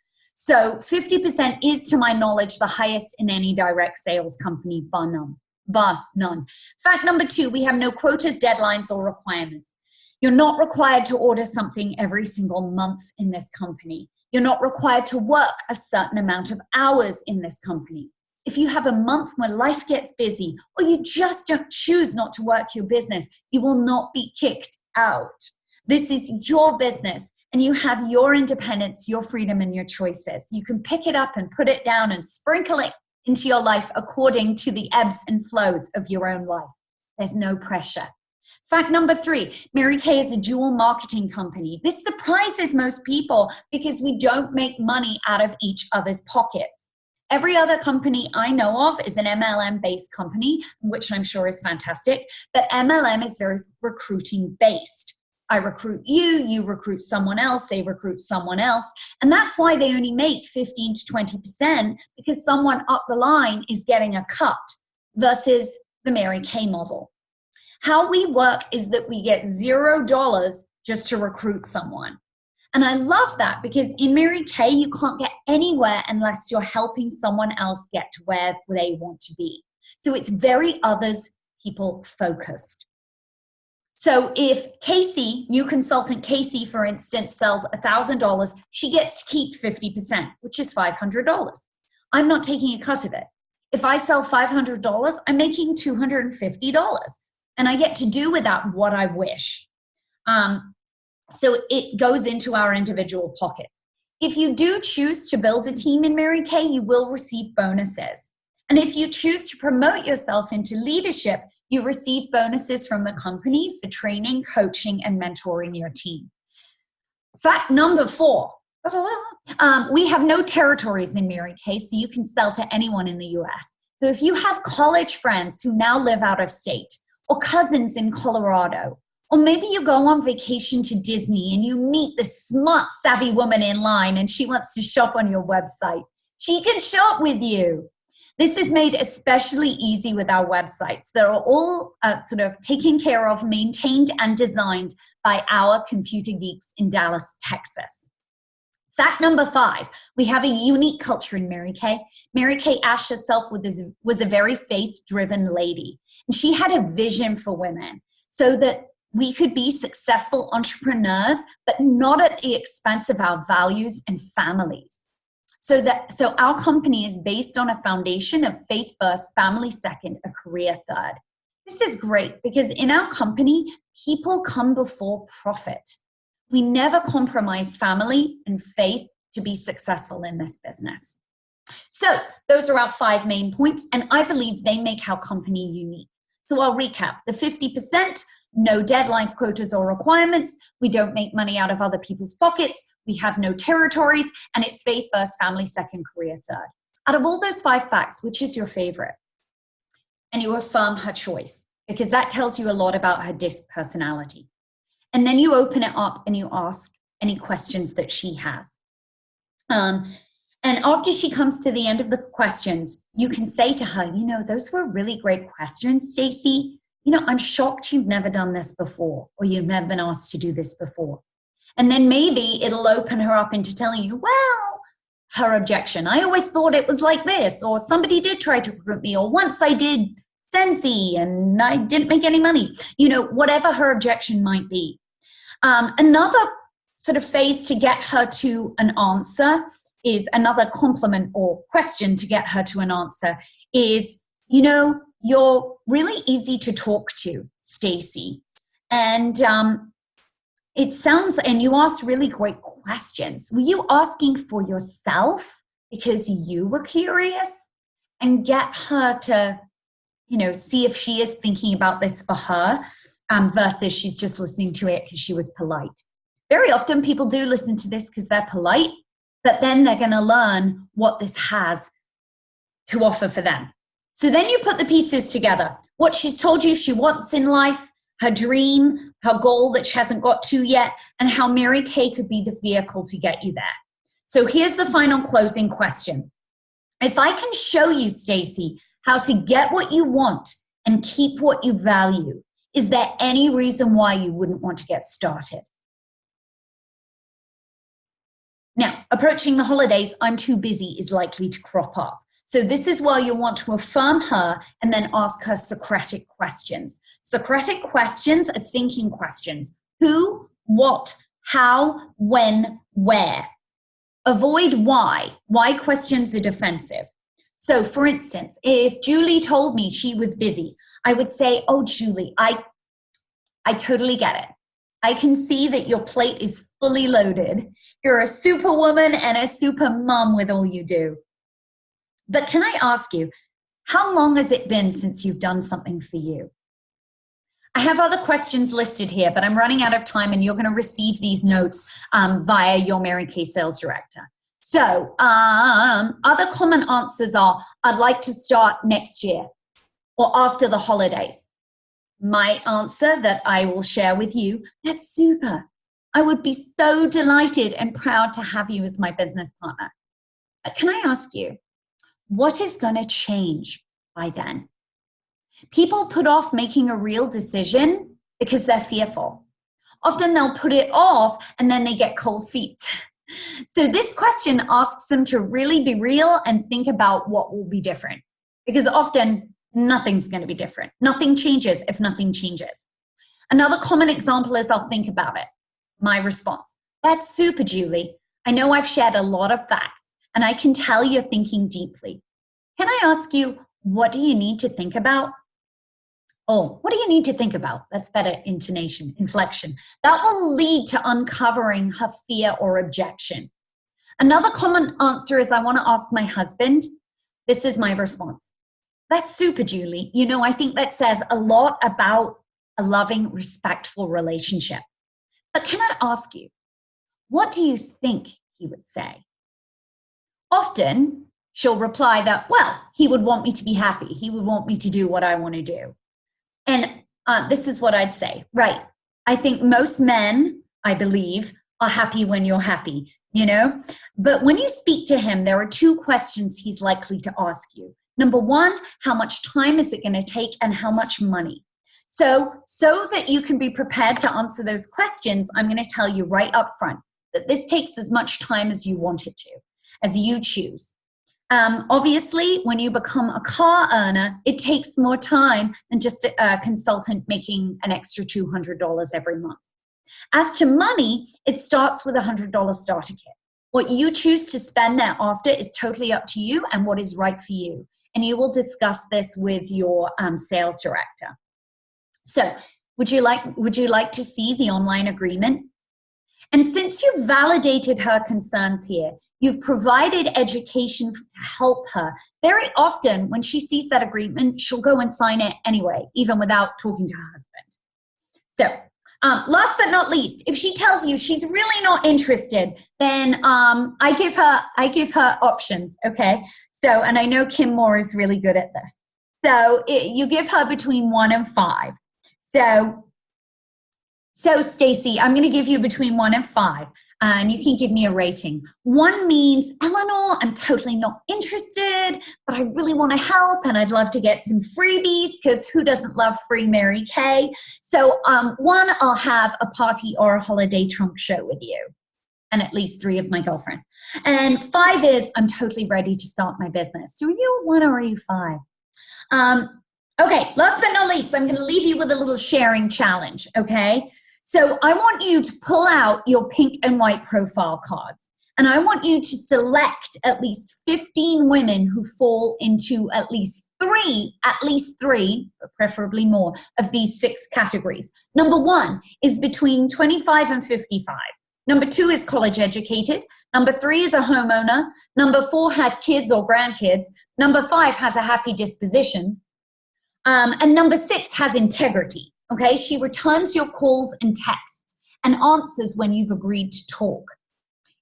So 50% is, to my knowledge, the highest in any direct sales company, bar none. Fact number 2, we have no quotas, deadlines, or requirements. You're not required to order something every single month in this company. You're not required to work a certain amount of hours in this company. If you have a month where life gets busy, or you just don't choose not to work your business, you will not be kicked out. This is your business, and you have your independence, your freedom, and your choices. You can pick it up and put it down and sprinkle it into your life according to the ebbs and flows of your own life. There's no pressure. Fact number 3, Mary Kay is a dual marketing company. This surprises most people because we don't make money out of each other's pockets. Every other company I know of is an MLM-based company, which I'm sure is fantastic, but MLM is very recruiting-based. I recruit you, you recruit someone else, they recruit someone else, and that's why they only make 15 to 20% because someone up the line is getting a cut versus the Mary Kay model. How we work is that we get $0 just to recruit someone. And I love that because in Mary Kay, you can't get anywhere unless you're helping someone else get to where they want to be. So it's very others, people focused. So if Casey, new consultant Casey, for instance, sells $1,000, she gets to keep 50%, which is $500. I'm not taking a cut of it. If I sell $500, I'm making $250. And I get to do with that what I wish. So it goes into our individual pockets. If you do choose to build a team in Mary Kay, you will receive bonuses. And if you choose to promote yourself into leadership, you receive bonuses from the company for training, coaching, and mentoring your team. Fact number 4, we have no territories in Mary Kay, so you can sell to anyone in the US. So if you have college friends who now live out of state, or cousins in Colorado, Or maybe you go on vacation to Disney and you meet this smart, savvy woman in line and she wants to shop on your website. She can shop with you. This is made especially easy with our websites. They're all sort of taken care of, maintained, and designed by our computer geeks in Dallas, Texas. Fact number 5, we have a unique culture in Mary Kay. Mary Kay Ash herself was a very faith-driven lady. And she had a vision for women so that we could be successful entrepreneurs, but not at the expense of our values and families. So our company is based on a foundation of faith first, family second, a career third. This is great because in our company, people come before profit. We never compromise family and faith to be successful in this business. So those are our 5 main points, and I believe they make our company unique. So I'll recap. The 50%, no deadlines, quotas, or requirements. We don't make money out of other people's pockets. We have no territories, and it's faith first, family second, career third. Out of all those 5 facts, which is your favorite? And you affirm her choice, because that tells you a lot about her disc personality. And then you open it up and you ask any questions that she has. And after she comes to the end of the questions, you can say to her, you know, those were really great questions, Stacey. You know, I'm shocked you've never done this before, or you've never been asked to do this before. And then maybe it'll open her up into telling you, well, her objection. I always thought it was like this, or somebody did try to recruit me, or once I did Sensi and I didn't make any money. You know, whatever her objection might be. Another sort of phase to get her to an answer is another compliment or question to get her to an answer is, you know, you're really easy to talk to, Stacey. And it sounds, and you asked really great questions. Were you asking for yourself because you were curious? And get her to, you know, see if she is thinking about this for her versus she's just listening to it because she was polite. Very often people do listen to this because they're polite, but then they're going to learn what this has to offer for them. So then you put the pieces together. What she's told you she wants in life, her dream, her goal that she hasn't got to yet, and how Mary Kay could be the vehicle to get you there. So here's the final closing question. If I can show you, Stacey, how to get what you want and keep what you value, is there any reason why you wouldn't want to get started? Now, approaching the holidays, I'm too busy is likely to crop up. So this is where you'll want to affirm her and then ask her Socratic questions. Socratic questions are thinking questions. Who, what, how, when, where. Avoid why. Why questions are defensive. So for instance, if Julie told me she was busy, I would say, oh, Julie, I totally get it. I can see that your plate is fully loaded. You're a superwoman and a super mom with all you do. But can I ask you, how long has it been since you've done something for you? I have other questions listed here, but I'm running out of time and you're going to receive these notes via your Mary Kay sales director. So other common answers are, I'd like to start next year or after the holidays. My answer that I will share with you, that's super. I would be so delighted and proud to have you as my business partner. But can I ask you, what is going to change by then? People put off making a real decision because they're fearful. Often they'll put it off and then they get cold feet. So this question asks them to really be real and think about what will be different. Because often nothing's going to be different. Nothing changes if nothing changes. Another common example is I'll think about it. My response, that's super, Julie. I know I've shared a lot of facts and I can tell you're thinking deeply. Can I ask you, what do you need to think about? Oh, what do you need to think about? That's better intonation, inflection. That will lead to uncovering her fear or objection. Another common answer is I want to ask my husband. This is my response. That's super, Julie. You know, I think that says a lot about a loving, respectful relationship. But can I ask you, what do you think he would say? Often, she'll reply that, well, he would want me to be happy. He would want me to do what I want to do. And this is what I'd say, right? I think most men, I believe, are happy when you're happy, you know? But when you speak to him, there are two questions he's likely to ask you. Number one, how much time is it going to take and how much money? So that you can be prepared to answer those questions, I'm going to tell you right up front that this takes as much time as you want it to, as you choose. Obviously, when you become a car earner, it takes more time than just a consultant making an extra $200 every month. As to money, it starts with a $100 starter kit. What you choose to spend thereafter is totally up to you and what is right for you. And you will discuss this with your sales director. So, would you like to see the online agreement? And since you've validated her concerns here, you've provided education to help her. Very often, when she sees that agreement, she'll go and sign it anyway, even without talking to her husband. So, last but not least, if she tells you she's really not interested, then I give her options. Okay. So, and I know Kim Moore is really good at this. So you give her between 1 and 5. So Stacy, I'm going to give you between 1 and 5, and you can give me a rating. 1 means, Eleanor, I'm totally not interested, but I really want to help, and I'd love to get some freebies, because who doesn't love free Mary Kay? So 1, I'll have a party or a holiday trunk show with you, and at least 3 of my girlfriends. And 5 is, I'm totally ready to start my business. So are you a 1 or are you 5? Okay, last but not least, I'm going to leave you with a little sharing challenge, okay? So I want you to pull out your pink and white profile cards, and I want you to select at least 15 women who fall into at least three, but preferably more, of these 6 categories. Number 1 is between 25 and 55. Number 2 is college educated. Number 3 is a homeowner. Number 4 has kids or grandkids. Number 5 has a happy disposition. And number 6 has integrity. Okay, she returns your calls and texts and answers when you've agreed to talk.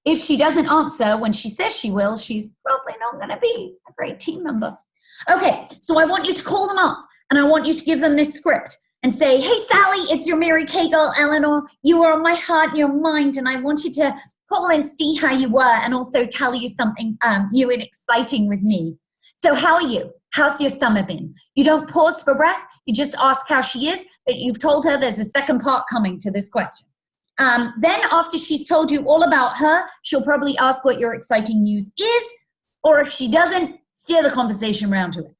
If she doesn't answer when she says she will, she's probably not going to be a great team member. Okay, so I want you to call them up, and I want you to give them this script and say, hey, Sally, it's your Mary Kay girl, Eleanor. You are on my heart and your mind, and I wanted to call and see how you were and also tell you something new and exciting with me. So how are you? How's your summer been? You don't pause for breath. You just ask how she is, but you've told her there's a second part coming to this question. Then after she's told you all about her, she'll probably ask what your exciting news is, or if she doesn't, steer the conversation around to it.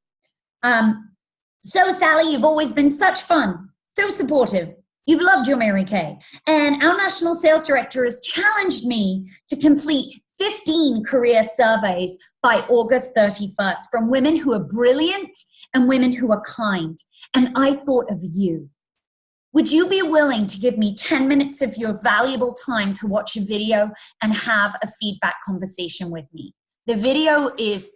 So Sally, you've always been such fun, so supportive. You've loved your Mary Kay. And our national sales director has challenged me to complete 15 career surveys by August 31st from women who are brilliant and women who are kind. And I thought of you. Would you be willing to give me 10 minutes of your valuable time to watch a video and have a feedback conversation with me? The video is,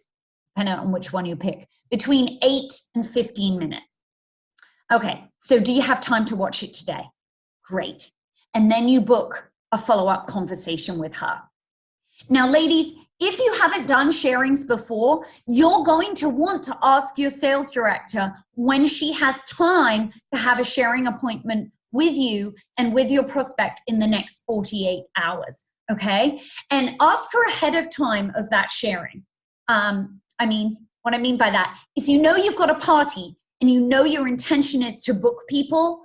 depending on which one you pick, between 8 and 15 minutes. Okay, so do you have time to watch it today? Great. And then you book a follow-up conversation with her. Now, ladies, if you haven't done sharings before, you're going to want to ask your sales director when she has time to have a sharing appointment with you and with your prospect in the next 48 hours, okay? And ask her ahead of time of that sharing. What I mean by that, if you know you've got a party and you know your intention is to book people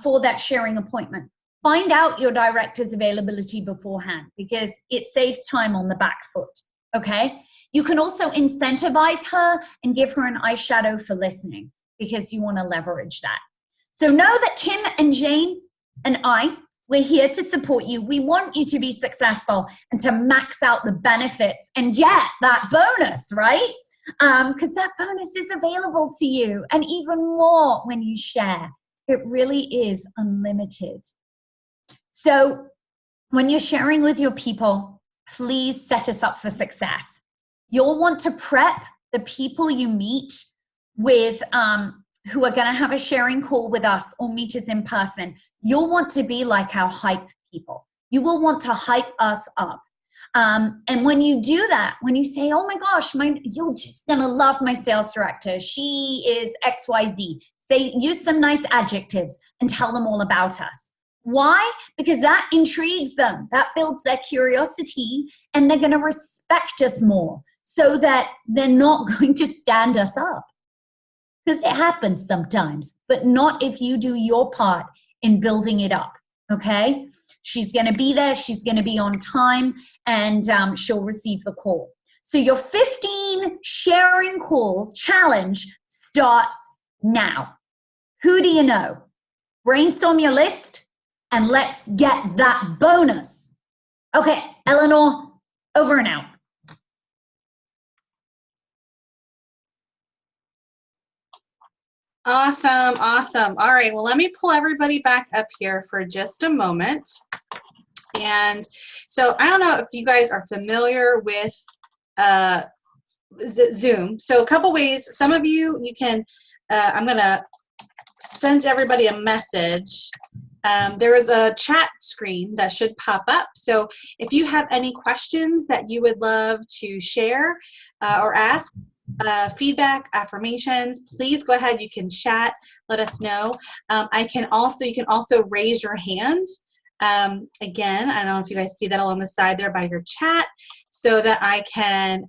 for that sharing appointment, find out your director's availability beforehand, because it saves time on the back foot, okay? You can also incentivize her and give her an eyeshadow for listening, because you want to leverage that. So know that Kim and Jane and we're here to support you. We want you to be successful and to max out the benefits and get that bonus, right? Because that bonus is available to you, and even more when you share. It really is unlimited. So when you're sharing with your people, please set us up for success. You'll want to prep the people you meet with who are going to have a sharing call with us or meet us in person. You'll want to be like our hype people. You will want to hype us up. And when you do that, when you say, oh my gosh, you're just going to love my sales director. She is XYZ. Use some nice adjectives and tell them all about us. Why? Because that intrigues them. That builds their curiosity, and they're going to respect us more so that they're not going to stand us up. Because it happens sometimes, but not if you do your part in building it up, okay? She's going to be there. She's going to be on time, and she'll receive the call. So your 15 sharing calls challenge starts now. Who do you know? Brainstorm your list, and let's get that bonus. Okay, Eleanor, over and out. Awesome, awesome. All right, well, let me pull everybody back up here for just a moment. And so I don't know if you guys are familiar with Zoom. So a couple ways. Some of you, you can, I'm going to send everybody a message. There is a chat screen that should pop up. So if you have any questions that you would love to share or ask, feedback, affirmations, please go ahead. You can chat, let us know. You can also raise your hand. Again, I don't know if you guys see that along the side there by your chat, so that I can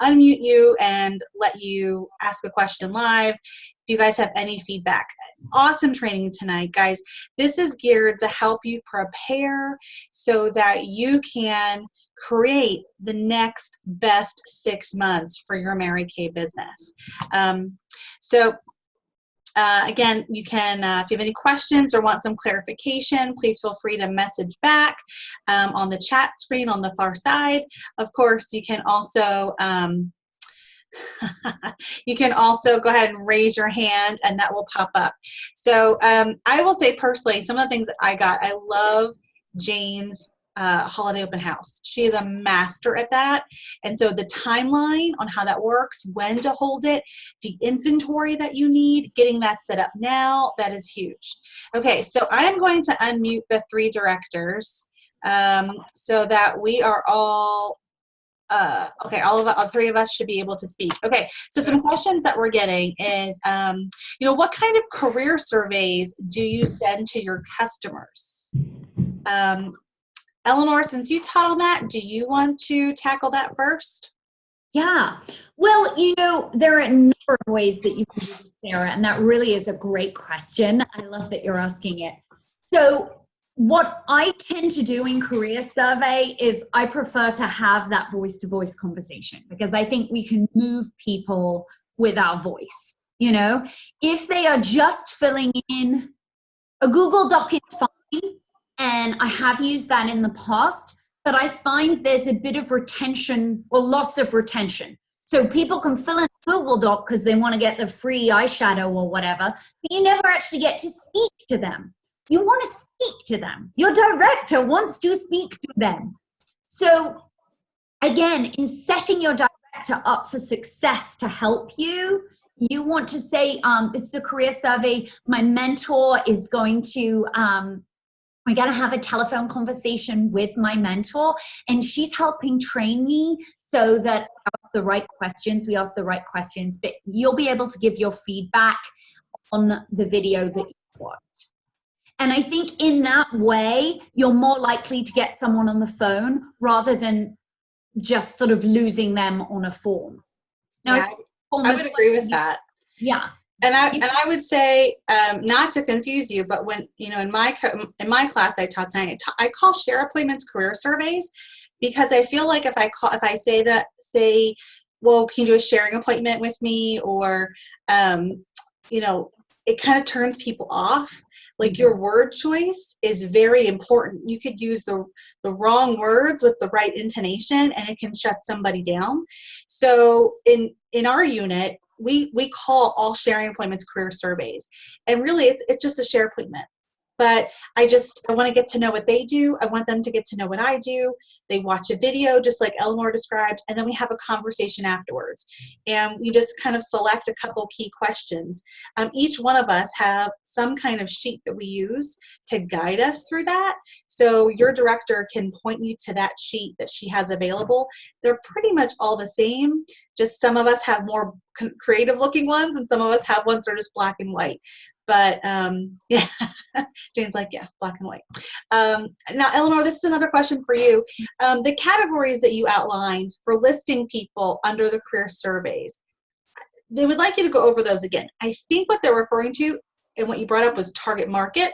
unmute you and let you ask a question live. If you guys have any feedback. Awesome training tonight, guys. This is geared to help you prepare so that you can create the next best 6 months for your Mary Kay business. Again, you can, if you have any questions or want some clarification, please feel free to message back on the chat screen on the far side. Of course, you can also go ahead and raise your hand, and that will pop up. So I will say personally, some of the things that I got, I love Jane's holiday open house. She is a master at that. And so the timeline on how that works, when to hold it, the inventory that you need, getting that set up now, that is huge. Okay, so I'm going to unmute the 3 directors so that we are all okay, all 3 of us should be able to speak. Okay, so some questions that we're getting is, you know, what kind of career surveys do you send to your customers? Eleanor, since you taught on that, do you want to tackle that first? Yeah. Well, you know, there are a number of ways that you can do this, Sarah, and that really is a great question. I love that you're asking it. So what I tend to do in career survey is I prefer to have that voice-to-voice conversation, because I think we can move people with our voice. You know, if they are just filling in a Google Doc, it's fine. And I have used that in the past, but I find there's a bit of retention or loss of retention. So people can fill in a Google Doc because they want to get the free eyeshadow or whatever, but you never actually get to speak to them. You want to speak to them. Your director wants to speak to them. So again, in setting your director up for success to help you, you want to say, this is a career survey. My mentor is going to, I got to have a telephone conversation with my mentor, and she's helping train me so that I ask the right questions. We ask the right questions, but you'll be able to give your feedback on the video that you watched. And I think in that way, you're more likely to get someone on the phone rather than just sort of losing them on a form. Now, yeah, I would agree with that. Yeah. And I would say, not to confuse you, but when, you know, in my class I taught tonight, I call share appointments career surveys, because I feel like if I say, well, can you do a sharing appointment with me? Or, you know, it kind of turns people off. Like, your word choice is very important. You could use the wrong words with the right intonation, and it can shut somebody down. So in our unit, we call all sharing appointments career surveys, and really it's just a share appointment. But I want to get to know what they do. I want them to get to know what I do. They watch a video just like Eleanor described, and then we have a conversation afterwards. And we just kind of select a couple key questions. Each one of us have some kind of sheet that we use to guide us through that. So your director can point you to that sheet that she has available. They're pretty much all the same. Just some of us have more creative looking ones, and some of us have ones that are just black and white. But yeah, Jane's like, yeah, black and white. Now, Eleanor, this is another question for you. The categories that you outlined for listing people under the career surveys, they would like you to go over those again. I think what they're referring to and what you brought up was target market.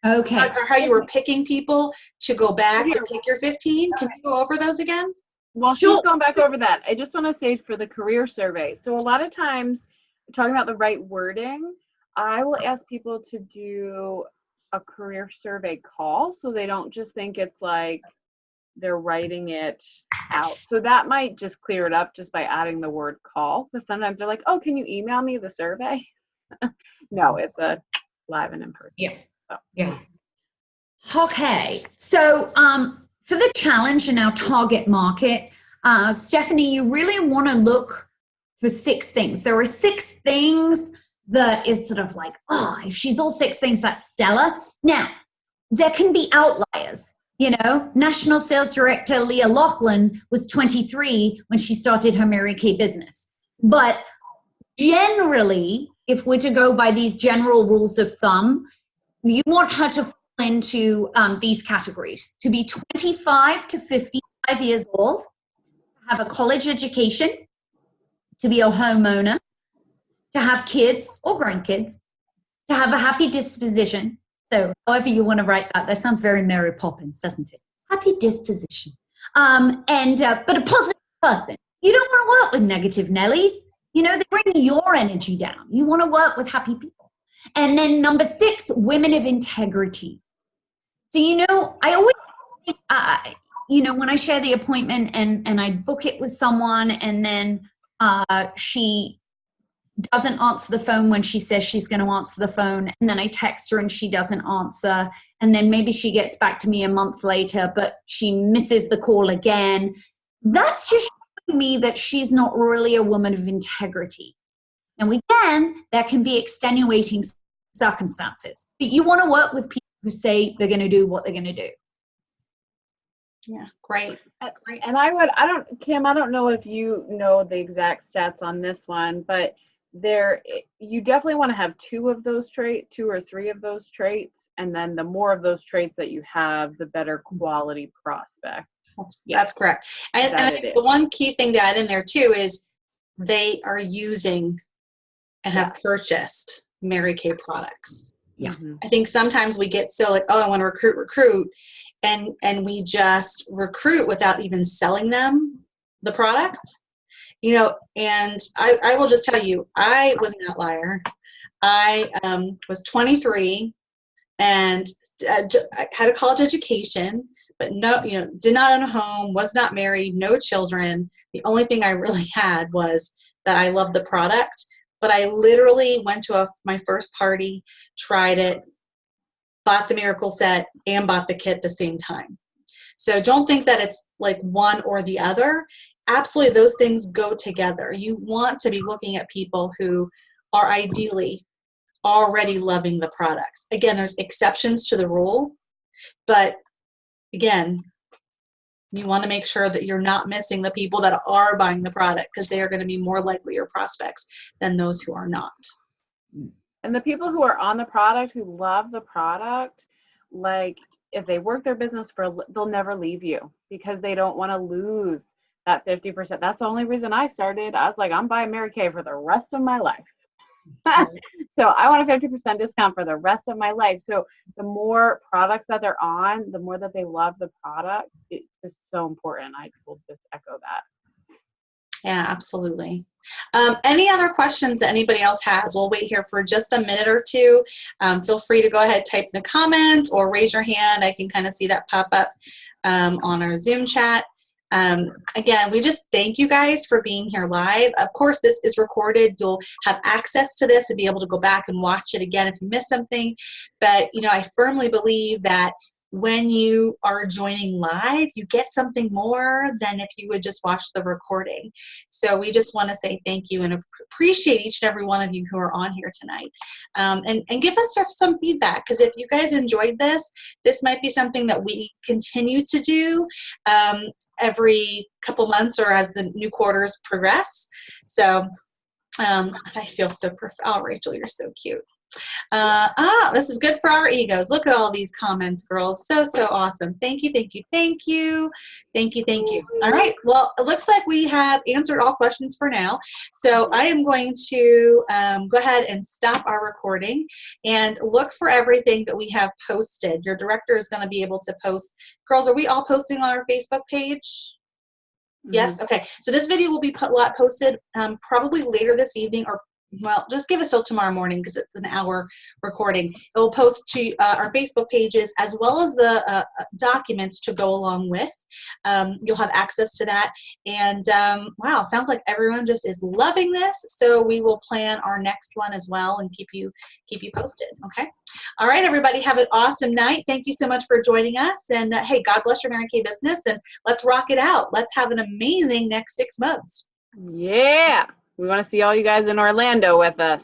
Okay. Or how you were picking people to go back to pick your 15. Can you go over those again? Well, she's going back over that. I just want to say for the career survey. So a lot of times, talking about the right wording, I will ask people to do a career survey call so they don't just think it's like they're writing it out. So that might just clear it up just by adding the word call. Because sometimes they're like, oh, can you email me the survey? No, it's a live and in person. Yeah. So. Yeah. Okay. So for the challenge in our target market, Stephanie, you really want to look for 6 things. There are 6 things that is sort of like, oh, if she's all 6 things, that's stellar. Now, there can be outliers. You know, National Sales Director Leah Laughlin was 23 when she started her Mary Kay business. But generally, if we're to go by these general rules of thumb, you want her to fall into these categories: to be 25 to 55 years old, have a college education, to be a homeowner, to have kids or grandkids, to have a happy disposition. So however you want to write that, that sounds very Mary Poppins, doesn't it? Happy disposition. But a positive person. You don't want to work with negative Nellies. You know, they bring your energy down. You want to work with happy people. And then number 6, women of integrity. So, you know, I always think, you know, when I share the appointment and I book it with someone and then she doesn't answer the phone when she says she's going to answer the phone, and then I text her and she doesn't answer, and then maybe she gets back to me a month later, but she misses the call again. That's just showing me that she's not really a woman of integrity. And again, there can be extenuating circumstances, but you want to work with people who say they're going to do what they're going to do. Yeah, great. And Kim, I don't know if you know the exact stats on this one, but you definitely want to have 2 or 3 of those traits, and then the more of those traits that you have, the better quality prospect. That's correct. And I think the one key thing to add in there too is they are using and have purchased Mary Kay products. Yeah. I think sometimes we get so like, oh, I want to recruit, and we just recruit without even selling them the product. You know, and I will just tell you, I was an outlier. I was 23 and I had a college education, but no, you know, did not own a home, was not married, no children. The only thing I really had was that I loved the product. But I literally went to my first party, tried it, bought the miracle set, and bought the kit at the same time. So don't think that it's like one or the other. Absolutely, those things go together. You want to be looking at people who are ideally already loving the product. Again, there's exceptions to the rule, but again, you want to make sure that you're not missing the people that are buying the product, because they are going to be more likely your prospects than those who are not. And the people who are on the product, who love the product, like if they work their business they'll never leave you because they don't want to lose that 50%. That's the only reason I started. I was like, I'm buying Mary Kay for the rest of my life. So I want a 50% discount for the rest of my life. So the more products that they're on, the more that they love the product. It's just so important. I will just echo that. Yeah, absolutely. Any other questions that anybody else has? We'll wait here for just a minute or two. Feel free to go ahead, type in the comments or raise your hand. I can kind of see that pop up on our Zoom chat. Again, we just thank you guys for being here live. Of course, this is recorded. You'll have access to this and be able to go back and watch it again if you missed something. But, you know, I firmly believe that when you are joining live, you get something more than if you would just watch the recording. So we just want to say thank you and appreciate each and every one of you who are on here tonight. And give us some feedback, because if you guys enjoyed this, this might be something that we continue to do every couple months or as the new quarters progress. So I feel so perfect. Oh, Rachel, you're so cute. This is good for our egos. Look at all these comments, girls. So, so awesome. Thank you, thank you, thank you. Thank you, thank you. All right. Well, it looks like we have answered all questions for now. So I am going to go ahead and stop our recording and look for everything that we have posted. Your director is going to be able to post. Girls, are we all posting on our Facebook page? Yes? Okay. So this video will be posted probably later this evening, or well, just give us till tomorrow morning because it's an hour recording. It will post to our Facebook pages as well as the documents to go along with. You'll have access to that. And wow, sounds like everyone just is loving this. So we will plan our next one as well and keep you posted. Okay. All right, everybody, have an awesome night. Thank you so much for joining us. And hey, God bless your Mary Kay business. And let's rock it out. Let's have an amazing next 6 months. Yeah. We want to see all you guys in Orlando with us.